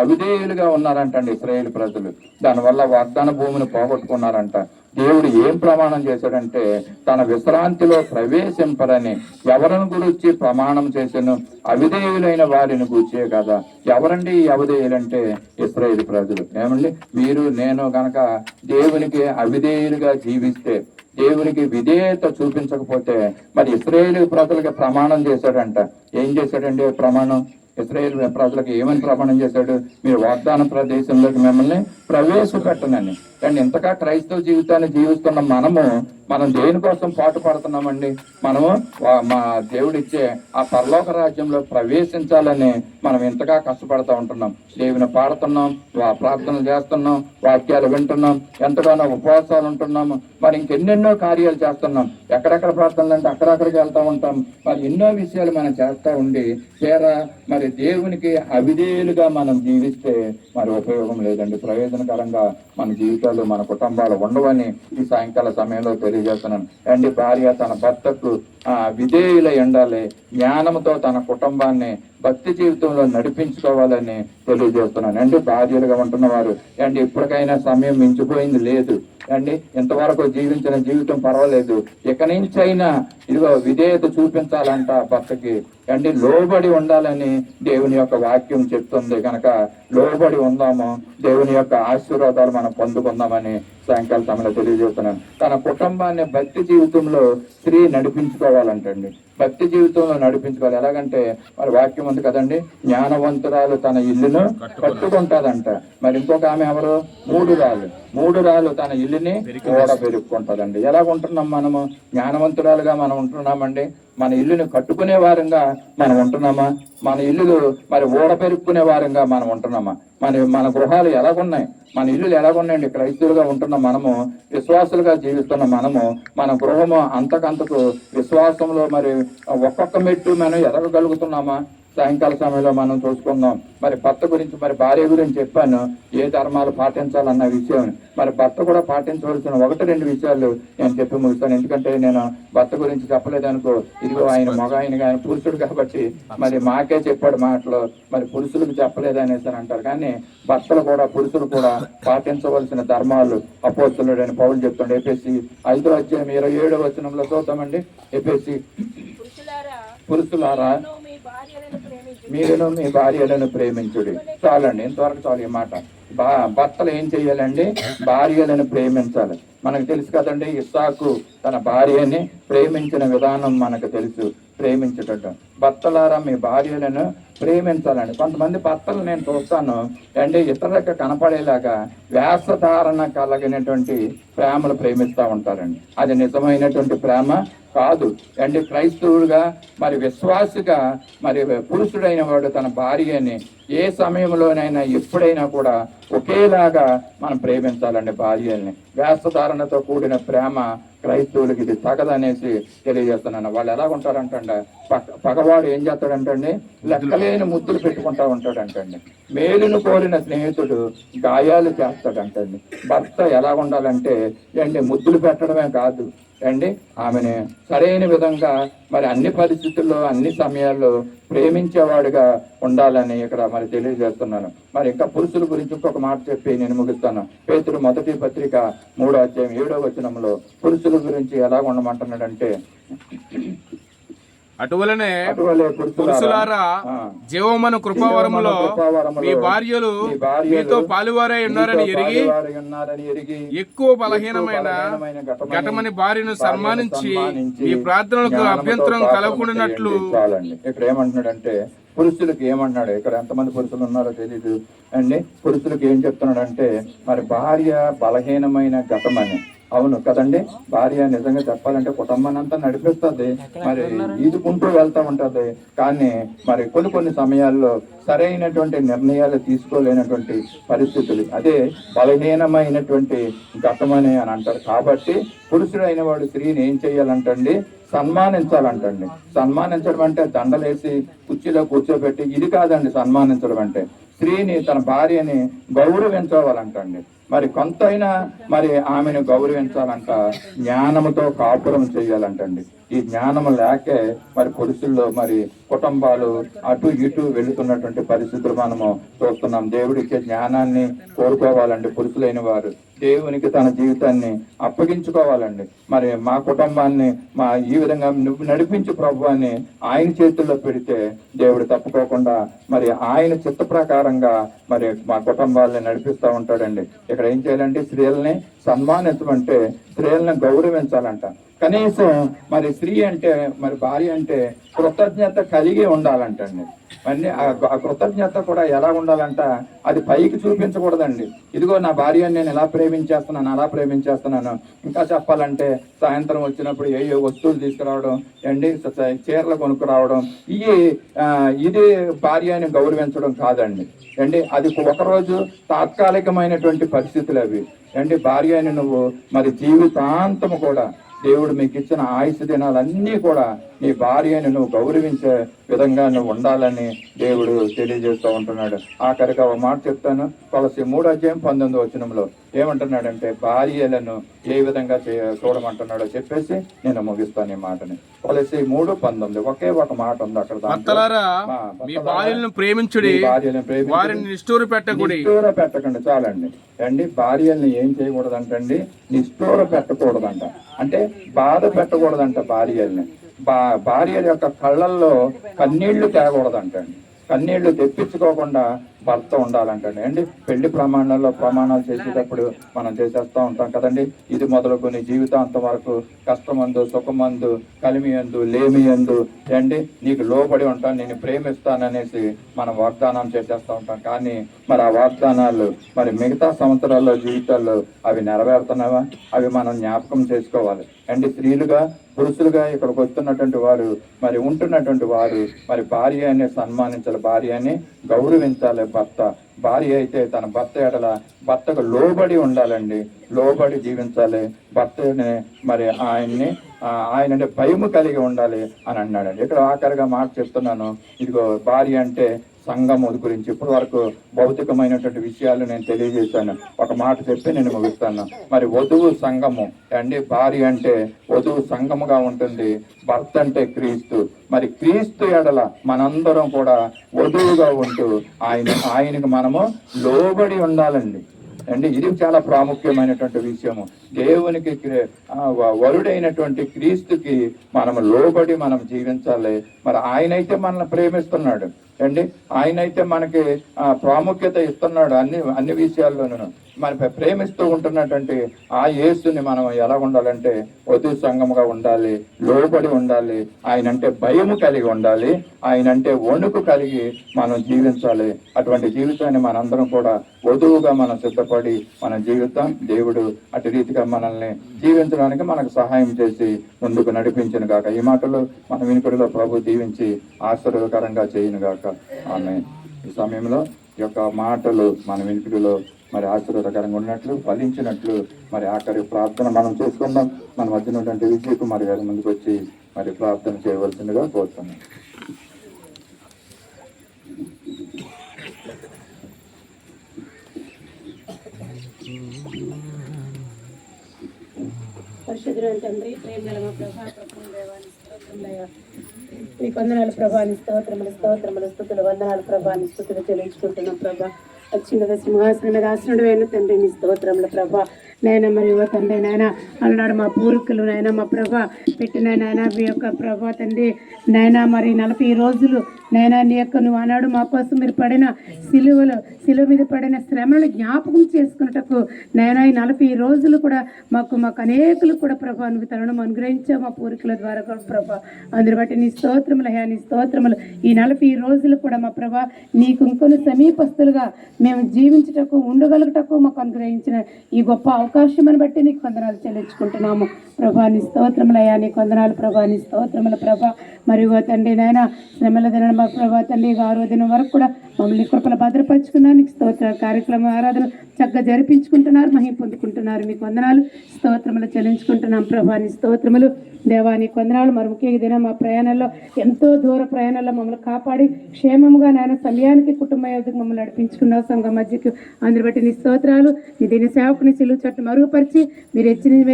అవిధేయులుగా ఉన్నారంటండి ఇశ్రాయేలు ప్రజలు. దానివల్ల వాగ్దాన భూమిని పోగొట్టుకున్నారంట. దేవుడు ఏం ప్రమాణం చేశాడంటే తన విశ్రాంతిలో ప్రవేశింపరని ఎవరిని గురించి ప్రమాణం చేశాను, అవిధేయులైన వారిని గూర్చే కదా. ఎవరండి ఈ అవిధేయులంటే ఇశ్రాయేలు ప్రజలు. ఏమండి మీరు నేను గనక దేవునికి అవిధేయులుగా జీవిస్తే, దేవునికి విధేయత చూపించకపోతే మరి ఇశ్రాయేలు ప్రజలకి ప్రమాణం చేశాడంట. ఏం చేశాడండి ప్రమాణం? ఇశ్రాయేలు ప్రజలకు ఏమని ప్రమాణం చేశాడు? మీరు వాగ్దాన ప్రదేశంలోకి మిమ్మల్ని ప్రవేశపెట్టనని. కానీ ఇంతగా క్రైస్తవ జీవితాన్ని జీవిస్తున్న మనం దేనికోసం పాటు పడుతున్నామండి? మనము మా దేవుడిచ్చే ఆ పరలోక రాజ్యంలో ప్రవేశించాలని మనం ఎంతగా కష్టపడతా ఉంటున్నాం. దేవుని పాడుతున్నాం, ప్రార్థనలు చేస్తున్నాం, వాక్యాలు వింటున్నాం, ఎంతగానో ఉపవాసాలు ఉంటున్నాము, మరి ఇంకెన్నెన్నో కార్యాలు చేస్తున్నాం. ఎక్కడెక్కడ ప్రార్థనలు అంటే అక్కడక్కడికి వెళ్తూ ఉంటాం. మరి ఎన్నో విషయాలు మనం చేస్తూ ఉండి తీరా మరి దేవునికి అవిధేయులుగా మనం జీవిస్తే మరి ఉపయోగం లేదండి. ప్రయోజనకరంగా మన జీవితాలు మన కుటుంబాలు ఉండవని ఈ సాయంకాల సమయంలో తెలియజేస్తున్నాను. అండి భార్య తన భర్తకు విధేయులై ఉండాలి, జ్ఞానంతో తన కుటుంబాన్ని భక్తి జీవితంలో నడిపించుకోవాలని తెలియజేస్తున్నాను. అండి భార్యలుగా ఉంటున్న వారు అండి ఇప్పటికైనా సమయం మించిపోయింది లేదు అండి. ఇంతవరకు జీవించిన జీవితం పర్వాలేదు, ఇక నుంచైనా ఇదిగో విధేయత చూపించాలంట భర్తకి. అండి లోబడి ఉండాలని దేవుని యొక్క వాక్యం చెప్తుంది కనుక లోబడి ఉందాము, దేవుని యొక్క ఆశీర్వాదాలు మనం పొందుకుందామని సాయంకాల సమయంలో తెలియజేస్తున్నాను. తన కుటుంబాన్ని భక్తి జీవితంలో స్త్రీ నడిపించుకోవాలంటండి. భక్తి జీవితంలో నడిపించుకోవాలి. ఎలాగంటే మరి వాక్యం ఉంది కదండి, జ్ఞానవంతురాలు తన ఇల్లును కట్టుకుంటాదంట. మరి ఇంకొక ఆమె ఎవరు? మూడు రాళ్ళు తన ఇల్లుని కూడా పెరుక్కుంటదండి. ఎలాగుంటున్నాం మనము? జ్ఞానవంతురాలుగా మనం ఉంటున్నామండి. మన ఇల్లుని కట్టుకునే వారంగా మనం ఉంటున్నామా? మన ఇల్లులు మరి పెరుక్కునే వారంగా మనం ఉంటున్నామా? మన గృహాలు ఎలాగున్నాయి? మన ఇల్లులు ఎలాగున్నాయండి? క్రైస్తవులుగా ఉంటున్న మనము, విశ్వాసులుగా జీవిస్తున్న మనము, మన గృహము అంతకంతకు విశ్వాసంలో మరి ఒక్కొక్క మెట్టు మనం ఎదగగలుగుతున్నామా? సాయంకాల సమయంలో మనం చూసుకుందాం. మరి భర్త గురించి మరి భార్య గురించి చెప్పాను, ఏ ధర్మాలు పాటించాలన్న విషయం. మరి భర్త కూడా పాటించవలసిన 1-2 విషయాలు నేను చెప్పి ముగిస్తాను. ఎందుకంటే నేను భర్త గురించి చెప్పలేదనుకో, ఇదిగో ఆయన పురుషుడు కాబట్టి మరి మాకే చెప్పాడు మాటలు, మరి పురుషులకు చెప్పలేదనేసి అంటారు. కానీ పురుషులు కూడా పాటించవలసిన ధర్మాలు అపోస్తలుడైన పౌలు చెప్తాడు. ఎఫెసీ 5:27 చూద్దామండి. ఎఫెసీ పురుషులారా మీరును మీ భార్యలను ప్రేమించుడి. చాలండి, ఇంతవరకు చాలు ఈ మాట. భర్తలు ఏం చెయ్యాలండి? భార్యలను ప్రేమించాలి. మనకు తెలుసు కదండి, ఇస్సాకు తన భార్యని ప్రేమించిన విధానం మనకు తెలుసు. ప్రేమించేటట్టు భర్తలారా మీ భార్యలను ప్రేమించాలండి. కొంతమంది భర్తలు నేను చూస్తాను అంటే ఇతరులకు కనపడేలాగా వేషధారణ కలిగినటువంటి ప్రేమలు ప్రేమిస్తూ ఉంటారండి. అది నిజమైనటువంటి ప్రేమ కాదు అంటే క్రైస్తవుడుగా మరి విశ్వాసిగా మరి పురుషుడైన వాడు తన భార్యని ఏ సమయంలోనైనా ఎప్పుడైనా కూడా ఒకేలాగా మనం ప్రేమించాలండి భార్యల్ని. వేషధారణతో కూడిన ప్రేమ క్రైస్తవులకి ఇది తగదనేసి తెలియజేస్తున్నాను. వాళ్ళు ఎలా ఉంటారంటండి, పగవాడు ఏం చేస్తాడంటండి, లెక్కలేని ముద్దులు పెట్టుకుంటా ఉంటాడంటండి. మేలును కోరిన స్నేహితుడు గాయాలు చేస్తాడంటండి. భర్త ఎలా ఉండాలంటే అండి ముద్దులు పెట్టడమే కాదు అండి, ఆమెను సరైన విధంగా మరి అన్ని పరిస్థితుల్లో అన్ని సమయాల్లో ప్రేమించేవాడుగా ఉండాలని ఇక్కడ మరి తెలియజేస్తున్నాను. మరి ఇంకా పురుషుల గురించి ఇంకొక మాట చెప్పి నేను ముగిస్తాను. పేతురు మొదటి పత్రిక 3వ అధ్యాయం 7వ వచనంలో పురుషుల గురించి ఎలా ఉండమంటున్నాడంటే, అటువలనే పురుషులారా జీవమను కృపావరములో మీ భార్యలు మీతో పాలువారై ఉన్నారని ఎరిగి ఎక్కువ బలహీనమైన ఘటమని భార్యను సన్మానించి ఈ ప్రార్థనలకు అభ్యంతరం కలగకుండానట్లు. ఇక్కడ ఏమంటున్నాడంటే పురుషులకు ఏమన్నాడు, ఇక్కడ ఎంతమంది పురుషులు ఉన్నారో తెలీదు అండి. పురుషులకు ఏం చెప్తున్నాడంటే మరి భార్య బలహీనమైన ఘటమని. అవును కదండి, భార్య నిజంగా చెప్పాలంటే కుటుంబాన్ని అంతా నడిపిస్తుంది, మరి ఈదుకుంటూ వెళ్తూ ఉంటది. కానీ మరి కొన్ని సమయాల్లో సరైనటువంటి నిర్ణయాలు తీసుకోలేనటువంటి పరిస్థితులు, అదే బలహీనమైనటువంటి ఘట్టమని అని అంటారు. కాబట్టి పురుషుడైన వాడు స్త్రీని ఏం చేయాలంటండి, సన్మానించాలంటండి. సన్మానించడం అంటే దండలేసి కుర్చీలో కూర్చోబెట్టి ఇది కాదండి. సన్మానించడం అంటే స్త్రీని తన భార్యని గౌరవించవాలంటండి. మరి కొంతైనా మరి ఆమెను గౌరవించాలంట, జ్ఞానముతో కాపురం చేయాలంటండి. ఈ జ్ఞానము లేకే మరి పురుషుల్లో మరి కుటుంబాలు అటు ఇటు వెళుతున్నటువంటి పరిస్థితులు మనము చూస్తున్నాం. దేవుడిచ్చే జ్ఞానాన్ని కోరుకోవాలండి పురుషులైన వారు. దేవునికి తన జీవితాన్ని అప్పగించుకోవాలండి. మరి మా కుటుంబాన్ని ఈ విధంగా నువ్వు నడిపించు ప్రభు అని ఆయన చేతుల్లో పెడితే దేవుడు తప్పుకోకుండా మరి ఆయన చిత్త ప్రకారంగా మరి మా కుటుంబాలని నడిపిస్తూ ఉంటాడండి. ఇక్కడ ఏం చేయాలంటే స్త్రీలని సన్మానించమంటే స్త్రీలను గౌరవించాలంట. కనీసం మరి స్త్రీ అంటే మరి భార్య అంటే కృతజ్ఞత కలిగి ఉండాలంటండి. మరి ఆ కృతజ్ఞత కూడా ఎలా ఉండాలంట, అది పైకి చూపించకూడదండి. ఇదిగో నా భార్యని నేను అలా ప్రేమించేస్తున్నాను. ఇంకా చెప్పాలంటే సాయంత్రం వచ్చినప్పుడు ఏ వస్తువులు తీసుకురావడం అండి, చీరలు కొనుక్కురావడం, ఇది భార్యని గౌరవించడం కాదండి అండి. అది ఒకరోజు తాత్కాలికమైనటువంటి పరిస్థితులు అవి అండి. భార్యని నువ్వు మరి జీవితాంతము కూడా దేవుడు మీకు ఇచ్చిన ఆయుష్ దినాలన్నీ కూడా నీ భార్యని నువ్వు గౌరవించే విధంగా నువ్వు ఉండాలని దేవుడు తెలియజేస్తూ ఉంటున్నాడు. ఆఖరిగా ఒక మాట చెప్తాను. కొలసి 3వ అధ్యాయం 19వ వచనంలో ఏమంటున్నాడంటే భార్యలను ఏ విధంగా చూడమంటున్నాడో చెప్పేసి నేను ముగిస్తాను ఈ మాటని. కొలసి 3:19 ఒకే ఒక మాట ఉంది అక్కడ. భార్యలను ప్రేమించుడి, వారిని నిష్ఠూర పెట్టకండి. చాలండి అండి. భార్యల్ని ఏం చేయకూడదంటండి, నిష్ఠూర పెట్టకూడదంట. అంటే బాధ పెట్టకూడదంట భార్యల్ని. భార్య యొక్క కళ్ళల్లో కన్నీళ్లు తేకూడదంటండి. కన్నీళ్లు తెప్పించుకోకుండా భర్త ఉండాలంటండి అండి. పెళ్లి ప్రమాణాలు చేసేటప్పుడు మనం చేసేస్తూ ఉంటాం కదండి. ఇది మొదలుకొని జీవితాంతం వరకు కష్టమందు సుఖమందు కలిమియందు లేమియందు అండి నీకు లోబడి ఉంటాను, నేను ప్రేమిస్తాననేసి మనం వాగ్దానం చేసేస్తూ ఉంటాం. కానీ మరి ఆ వాగ్దానాలు మరి మిగతా సంవత్సరాల్లో జీవితాల్లో అవి నెరవేరుతున్నావా, అవి మనం జ్ఞాపకం చేసుకోవాలి అండి. స్త్రీలుగా పురుషులుగా ఇక్కడికి వస్తున్నటువంటి వారు మరి ఉంటున్నటువంటి వారు మరి భార్యని సన్మానించాలి, భార్యని గౌరవించాలి. భార్య అయితే తన భర్త ఎడల భర్తకు లోబడి ఉండాలండి, లోబడి జీవించాలి. భర్తని మరి ఆయన భయము కలిగి ఉండాలి అని అన్నాడండి. ఇక్కడ ఆఖరిగా మాట చెప్తున్నాను. ఇదిగో భార్య అంటే సంఘము గురించి ఇప్పటి వరకు భౌతికమైనటువంటి విషయాలు నేను తెలియజేశాను. ఒక మాట చెప్పి నేను ముగిస్తాను. మరి వధువు సంఘము అండి. భార్య అంటే వధువు సంఘముగా ఉంటుంది, భర్త అంటే క్రీస్తు. మరి క్రీస్తు ఎడల మనందరం కూడా వధువుగా ఉంటూ ఆయనకు మనము లోబడి ఉండాలండి. అండి. ఇది చాలా ప్రాముఖ్యమైనటువంటి విషయము. దేవునికి వరుడైనటువంటి క్రీస్తుకి మనం లోబడి మనం జీవించాలి. మరి ఆయనైతే మనల్ని ప్రేమిస్తున్నాడు అండి. ఆయనైతే మనకి ప్రాముఖ్యత ఇస్తున్నాడు అన్ని విషయాల్లోనూ. మన ప్రేమిస్తూ ఉంటున్నటువంటి ఆ యేసుని మనం ఎలా ఉండాలంటే వధు సంఘముగా ఉండాలి, లోబడి ఉండాలి. ఆయనంటే భయము కలిగి ఉండాలి, ఆయనంటే వణుకు కలిగి మనం జీవించాలి. అటువంటి జీవితాన్ని మనందరం కూడా వధువుగా మనం సిద్ధపడి మన జీవితం దేవుడు అటు రీతిగా మనల్ని జీవించడానికి మనకు సహాయం చేసి ముందుకు నడిపించిన గాక. ఈ మాటలు మన వినికిడిలో ప్రభు దీవించి ఆశీర్వాదకరంగా చేయను గాక. ఆమె ఈ సమయంలో ఈ యొక్క మాటలు మన వినికిడిలో మరి ఆశీర్వాదకరంగా ఉన్నట్లు ఫలించినట్లు మరి ఆఖరి ప్రార్థన మనం చేసుకుందాం. మన మధ్య ఉన్నటువంటి విజయ్ కుమార్ గారి ముందుకు వచ్చి మరి ప్రార్థన చేయవలసిందిగా కోరుతున్నాం. పరిశుద్ధుడైన తండ్రి, ప్రేమగల మా ప్రభా, మీకు వందనాలు ప్రభాని స్తోత్రములు స్తుతులు వందనాలు ప్రభాని స్తుతులు చెల్లించుకుంటున్నాం ప్రభా. అత్యున్నత సింహాసనం మీద ఆసనుడు అయిన తండ్రి నీ స్తోత్రములు ప్రభా. నైనా మరి యువ తండ్రి నాయన అన్నాడు మా పూర్వీకులు నాయన మా ప్రభా పెట్టిన నాయన మీ యొక్క ప్రభా తండ్రి నాయన మరి 40 రోజులు నైనా నీ యొక్క నువ్వు అన్నాడు మా కోసం మీరు పడిన సిలువ మీద పడిన శ్రమలు జ్ఞాపకం చేసుకున్నటకు నైనా ఈ 40 రోజులు కూడా మాకు అనేకులు కూడా ప్రభా నువ్వు తనను అనుగ్రహించావు మా పూర్వీకుల ద్వారా కూడా ప్రభా. అందుని బట్టి నీ స్తోత్రములు అయ్యా, నీ స్తోత్రములు. ఈ 40 రోజులు కూడా మా ప్రభా నీకు ఇంకొన్ని సమీపస్తులుగా మేము జీవించుటకు ఉండగలుగుటకు మాకు అనుగ్రహించిన ఈ గొప్ప అవకాశం బట్టి నీకు వందనాలు చెల్లించుకుంటున్నాము ప్రభా. నీ స్తోత్రములయ్యా, నీకు వందనాలు ప్రభా, నీ స్తోత్రముల ప్రభా. మరియు తండ్రి నాయన శ్రమల దిన మా ప్రభా తండ్రి 6వ దినం వరకు కూడా మమ్మల్ని కృపలు భద్రపరుచుకున్నాను. నీకు స్తోత్ర కార్యక్రమం ఆరాధన చక్కగా జరిపించుకుంటున్నారు, మహిమ పొందుకుంటున్నారు. మీకు వందనాలు స్తోత్రములు చెల్లించుకుంటున్నాం ప్రభా. నీ స్తోత్రములు దేవా, నీకు వందనాలు. మరి ముఖ్యంగా దినం మా ప్రయాణంలో ఎంతో దూర ప్రయాణంలో మమ్మల్ని కాపాడి క్షేమంగా నాయన సమయానికి కుటుంబ యోధకు మమ్మల్ని నడిపించుకున్నావు సంఘం మధ్యకు. అందుని బట్టి నీ స్తోత్రాలు. నీ దీని సేవకుని సిలువ చెట్టు మరుగుపరిచి మీరు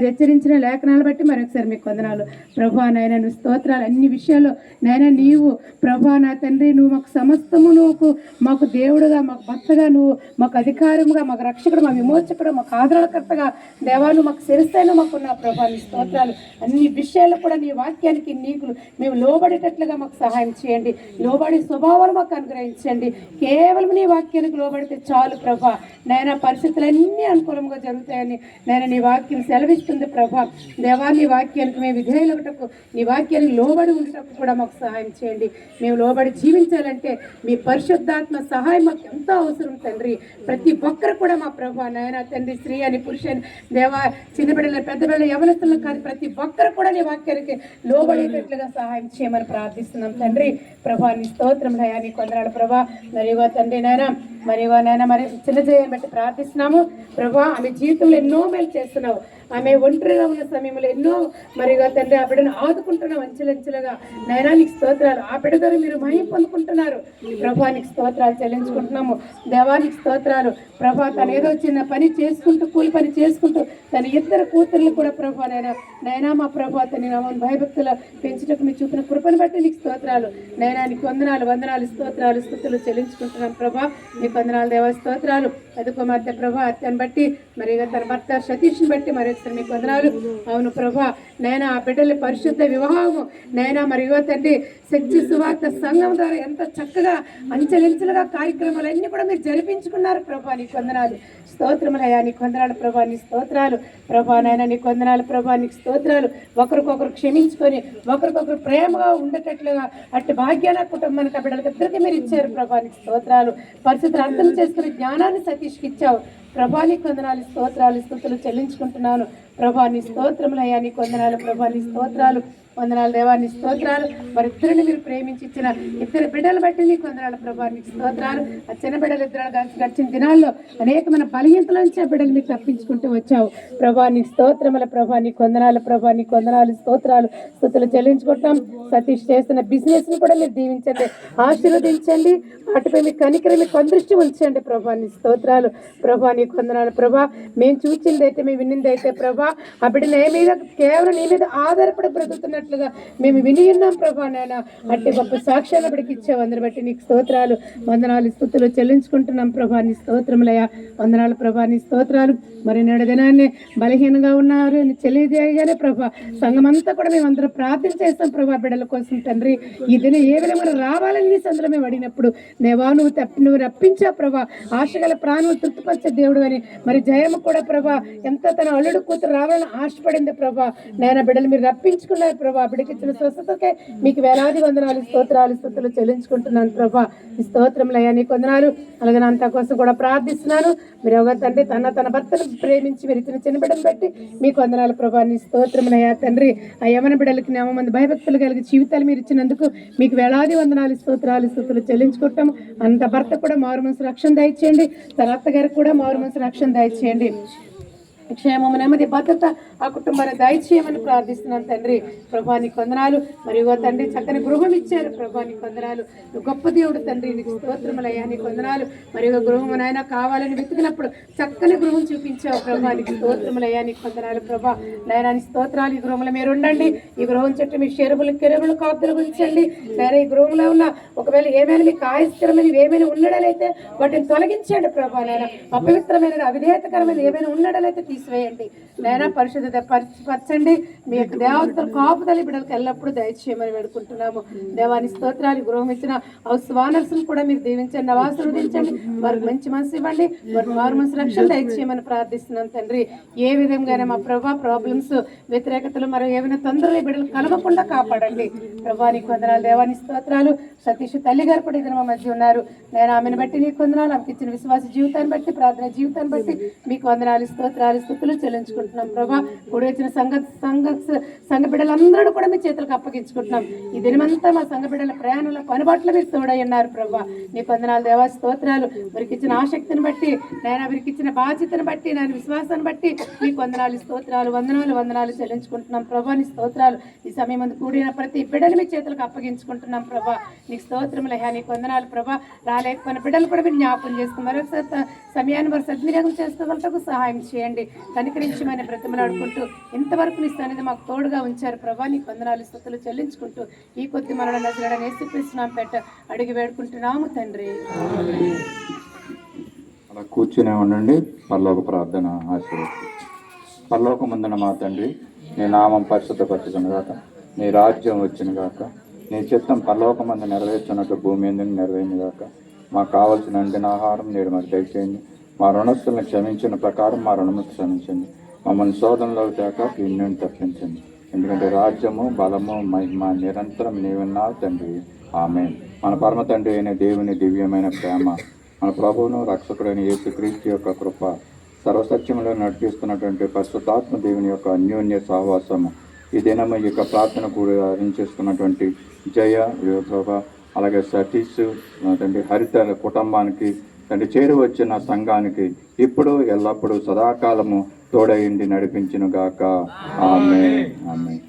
హెచ్చరించిన లేఖనాలు బట్టి మరొకసారి మీకు వందనాలు ప్రభా. నాయన నువ్వు స్తోత్రాలు అన్ని విషయాల్లో నాయన నీవు ప్రభా నా తండ్రి నువ్వు మాకు సమస్తము నువ్వు మాకు దేవుడుగా మాకు భర్తగా నువ్వు మాకు అధికారముగా మాకు రక్షకుడు మా విమోచకుడు మాకు ఆదరణకర్తగా దేవాలు మాకు శిరస్థాయిలో మాకున్న ప్రభా. నీ స్తోత్రాలు అన్ని విషయాల్లో కూడా నీ వాక్యానికి నీకు మేము లోబడేటట్లుగా మాకు సహాయం చేయండి. లోబడి స్వభావాలు మాకు అనుగ్రహించండి. కేవలం నీ వాక్యానికి లోబడితే చాలు ప్రభా. నాయన పరిస్థితులన్నీ అనుకూలంగా జరుగుతాయని నాయన నీ వాక్యం సెలవిస్తుంది ప్రభా. దేవా నీ వాక్యానికి మేము విధేయులటకు నీ వాక్యానికి లోబడి ఉండటకు కూడా మాకు సహాయం చేయండి. మేము లోబడి జీవించాలంటే మీ పరిశుద్ధాత్మ సహాయం మాకు ఎంతో అవసరం తండ్రి. ప్రతి ఒక్కరు కూడా మా ప్రభా నాయన తండ్రి స్త్రీ అని పురుషుని దేవా చిన్న బిడ్డలు పెద్ద బిడ్డలు యవనస్తులు కానీ ప్రతి ఒక్కరు కూడా నీ వాక్యానికి లోబడేటట్లుగా సహాయం చేయమని ప్రార్థిస్తున్నాం తండ్రి ప్రభా. నీ స్తోత్రములు అయ్యా, నీకు వందనాలు ప్రభా. మరియు తండ్రి నాయన మరి చిన్న చేయని బట్టి ప్రార్థిస్తున్నాము ప్రభా. ఆమె జీవితంలో ఎన్నో మేలు చేస్తున్నావు. ఆమె ఒంటరిగా ఉన్న సమయంలో ఎన్నో మరిగా తండ్రి ఆ బిడ్డను ఆదుకుంటున్నావు అంచెలంచెలుగా. నైనానికి స్తోత్రాలు. ఆ బిడ్డ ద్వారా మీరు మహిమ పొందుకుంటున్నారు ప్రభానికి స్తోత్రాలు చెల్లించుకుంటున్నాము. దేవానికి స్తోత్రాలు ప్రభా. తను ఏదో చిన్న పని చేసుకుంటూ కూలి పని చేసుకుంటూ తన 2 కూతుర్లు కూడా ప్రభా నైనా మా ప్రభా తన భయభక్తులు పెంచుటకు మీరు చూపిన కృపను బట్టి నీకు స్తోత్రాలు. నైనానికి వందనాలు స్తోత్రాలు స్తుతులు చెల్లించుకుంటున్నాం ప్రభా. నీకు వందనాలు దేవా స్తోత్రాలు. అదుకో మధ్య ప్రభా అతను బట్టి మరి తన భర్త సతీష్ని బట్టి మరి మీకు వందనాలు. అవును ప్రభా నైనా ఆ బిడ్డల పరిశుద్ధ వివాహము నైనా మరి తండ్రి శక్తి సువార్త సంఘం ద్వారా ఎంత చక్కగా అంచెలంచెలుగా కార్యక్రమాలన్నీ కూడా మీరు జరిపించుకున్నారు ప్రభా. నీకు వందనాలు స్తోత్రములయ్యా, నీకు వందనాలు ప్రభా. నీ స్తోత్రాలు ప్రభా. నైనా నీకు వందనాలు ప్రభా. నీకు స్తోత్రాలు. ఒకరికొకరు క్షమించుకొని ఒకరికొకరు ప్రేమగా ఉండేటట్లుగా అట్టి భాగ్యాన కుటుంబానికి ఆ బిడ్డలకి ఇద్దరికి మీరు ఇచ్చారు ప్రభా. నీకు స్తోత్రాలు. పరిస్థితులు అర్థం చేసుకునే జ్ఞానాన్ని సతీష్కి ఇచ్చావు ప్రభా. నీకు వందనాలు స్తోత్రాలు స్తుతులు చెల్లించుకుంటున్నాను ప్రభా. నీ స్తోత్రములయ్యా, నీకు వందనాలు ప్రభా. నీ స్తోత్రాలు వందనాలు దేవా. నీ స్తోత్రాలు. వారిద్దరిని మీరు ప్రేమించి ఇచ్చిన 2 బిడ్డలు బట్టి నీకు వందనాలు ప్రభా. నీకు స్తోత్రాలు. ఆ చిన్న బిడ్డలు 2 గడిచిన దినాల్లో అనేకమైన బలహీనతల నుంచి ఆ బిడ్డలు మీకు తప్పించుకుంటూ వచ్చావు ప్రభా. నీ స్తోత్రముల ప్రభా. నీకు వందనాలు ప్రభా. నీకు వందనాలు స్తోత్రాలు స్తుతులు చెల్లించుకుంటాం. సతీష్ చేస్తున్న బిజినెస్ ని కూడా మీరు దీవించండి, ఆశీర్వదించండి. వాటిపై మీ కనికరం మీకు అందృష్టి ఉంచండి ప్రభా. నీ స్తోత్రాలు ప్రభా. నీకు వందనాలు ప్రభా. మేము చూసిందైతే మేము విన్నిందైతే ప్రభా ఆ బిడ్డ నీ మీద కేవలం నీ మీద ఆధారపడి బ్రతుకుతున్నట్టు చేసినట్లుగా మేము విని ఉన్నాం ప్రభా నాయన. అట్టి గొప్ప సాక్ష్యాన్ని బడికి ఇచ్చావు, అందరి బట్టి నీకు స్తోత్రాలు వందనాలు స్తుతులు చెల్లించుకుంటున్నాం ప్రభా. నీ స్తోత్రములయ్యా, వందనాలు ప్రభా, నీ స్తోత్రాలు. మరి నేడు దినాన్ని బలహీనంగా ఉన్నారు అని తెలియజేయగానే ప్రభా సంఘమంతా కూడా మేము అందరం ప్రార్థన చేస్తాం ప్రభా బిడ్డల కోసం తండ్రి. ఈ దినం ఏ విధంగా రావాలని నీ సందులో మేము అడిగినప్పుడు దేవా నువ్వు రప్పించావు ప్రభా. ఆశగల ప్రాణులు తృప్తిపరిచే దేవుడు అని మరి జయమ్మ కూడా ప్రభా ఎంత తన అల్లుడు కూతురు రావాలని ఆశపడింది ప్రభా. నేను బిడ్డలు మీరు రప్పించుకున్నారు ప్రభా. బిడ్డకి ఇచ్చిన స్వస్థతకే మీకు వేలాది వందనాలు స్తోత్రాలు స్తుతులు చెల్లించుకుంటున్నాను ప్రభా. ఈ స్తోత్రములయ్యా నీకు వందనాలు. అలాగే అంతా కోసం కూడా ప్రార్థిస్తున్నాను. మీరు ఒక తండ్రి తన భర్తను ప్రేమించి మీరు ఇచ్చిన చిన్న బిడ్డను బట్టి మీకు వందనాలు ప్రభా. నీ స్తోత్రములయ్యా తండ్రి. ఆ యవన బిడ్డలకి 9 మంది భయభక్తులు కలిగి జీవితాలు మీరు ఇచ్చినందుకు మీకు వేలాది వందనాలు స్తోత్రాలు స్తుతులు చెల్లించుకుంటాము. అంత భర్త కూడా మారు మనసు రక్షణ దయచేయండి, తన అత్తగారికి కూడా మారు మనసు రక్షణ దయచేయండి. క్షేమము నెమ్మది భద్రత ఆ కుటుంబాన్ని దయచేయమని ప్రార్థిస్తున్నాను తండ్రి. ప్రభా నీకు వందనాలు. మరియు తండ్రి చక్కని గృహం ఇచ్చారు ప్రభా, నీకు వందనాలు. నువ్వు గొప్ప దేవుడు తండ్రి, నీకు స్తోత్రములయ్యా, నీకు వందనాలు. మరియు గృహం నాయన కావాలని వెతికినప్పుడు చక్కని గృహం చూపించావు ప్రభా, నీకు స్తోత్రములయ్యా, నీకు వందనాలు ప్రభా. నాయన నీ స్తోత్రాలు. ఈ గృహంలో మీరు ఉండండి. ఈ గృహం చుట్టూ మీ కెరబులు కాపుదలు గురించండి నాయన. ఈ గృహంలో ఉన్న ఒకవేళ ఏమైనా మీకు ఆయస్కరమైన ఏమైనా ఉండడాలైతే వాటిని తొలగించండి ప్రభా. నాయన అపవిత్రమైన అవిధేయతకరమైన ఏమైనా ఉండడాలైతే తీసివేయండి నాయన. పరిశుద్ధత పరచండి. మీ యొక్క దేవతల కాపుదలి బిడ్డలకు ఎల్లప్పుడూ దయచేయమని వేడుకుంటున్నాము. దేవాని స్తోత్రాలు. గృహం ఇచ్చిన హౌస్ వానర్స్ని కూడా మీరు దీవించండి, ఆశీర్వదించండి. వారికి మంచి మనసు ఇవ్వండి, వారికి మారు మనసు రక్షణ దయచేయమని ప్రార్థిస్తున్నాం తండ్రి. ఏ విధంగానే మా ప్రభా ప్రాబ్లమ్స్ వ్యతిరేకతలు మరి ఏమైనా తొందరగా బిడ్డలు కలగకుండా కాపాడండి ప్రభా. నీకు వందనాలు. దేవాని స్తోత్రాలు. సతీష్ తల్లి గారు కూడా ఇద్దరు మా మధ్య ఉన్నారు. నేను ఆమెను బట్టి నీకు వందనాలు. ఆమెకి ఇచ్చిన విశ్వాస జీవితాన్ని బట్టి ప్రార్థన జీవితాన్ని బట్టి మీకు వందనాలు స్తోత్రాలు స్తుతులు చెల్లించుకుంటున్నాం ప్రభా. కూడి వచ్చిన సంఘ బిడ్డలందరూ కూడా మీ చేతులకు అప్పగించుకుంటున్నాం. ఈ దినమంతా మా సంఘ బిడ్డల ప్రయాణంలో పనిబాట్లు మీరు తోడై ఉన్నారు ప్రభా. నీకు వందనాలు దేవా స్తోత్రాలు. వారికి ఇచ్చిన ఆసక్తిని బట్టి నేను వారికి ఇచ్చిన బాధ్యతను బట్టి నేను విశ్వాసాన్ని బట్టి మీకు వందనాలు స్తోత్రాలు వందనాలు చెల్లించుకుంటున్నాం ప్రభా. నీ స్తోత్రాలు. ఈ సమయం ముందు కూడిన ప్రతి బిడ్డలు మీ చేతులకు అప్పగించుకుంటున్నాం ప్రభా. నీకు స్తోత్రములయ్యా, నీకు వందనాలు ప్రభా. రాలేకపోయిన బిడ్డలు కూడా మీరు జ్ఞాపకం చేసుకుని మరొకసారి సమయాన్ని వారు సద్వినియోగం చేసుకోగలటకు సహాయం చేయండి. కనికరించమని బ్రతిమలాడుకుంటూ ఇంతవరకు నీ సన్నిధి మాకు తోడుగా ఉంచారు ప్రభా. నీకు వందనాలు స్తుతులు చెల్లించుకుంటూ ఈ కొద్ది మనల నజరడని యేసుక్రీస్తునామమున పెట్ట అడిగి వేడుకుంటున్నాము తండ్రి. అలా కూర్చునే ఉండండి. పరలోక ప్రార్థన ఆశీర్వదించు. పరలోకమందున మా తండ్రి, నీ నామం పరిశుద్ధపరచును గాక, నీ రాజ్యం వచ్చును గాక, నీ చిత్తం పరలోకమందు నెరవేర్చున్నట్టు భూమి ఎందుకు నెరవేరును గాక. మాకు కావలసిన అందిన ఆహారం నేడు మాకు దయచేయండి. మా రుణస్తులను క్షమించిన ప్రకారం మా రుణము క్షమించండి. మమ్మల్ని శోధనలో తేక కీడును తప్పించండి. ఎందుకంటే రాజ్యము బలము మహిమ నిరంతరం నీవున్నావు తండ్రి. ఆమేన్. మన పరమ తండ్రి అయిన దేవుని దివ్యమైన ప్రేమ, మన ప్రభువును రక్షకుడైన యేసుక్రీస్తు యొక్క కృప, సర్వసత్యములో నడిపిస్తున్నటువంటి పరిశుద్ధాత్మ దేవుని యొక్క అన్యోన్య సహవాసము, ఈ దినము ఈ యొక్క ప్రార్థన కూడా ఆరంభిస్తున్నటువంటి జయ యోగ అలాగే సతీష్ తండ్రి హరిత కుటుంబానికి తండ్రి చేరువచ్చిన సంఘానికి ఇప్పుడు ఎల్లప్పుడూ సదాకాలము తోడయిండి నడిపించును గాక. ఆమేన్. ఆమేన్.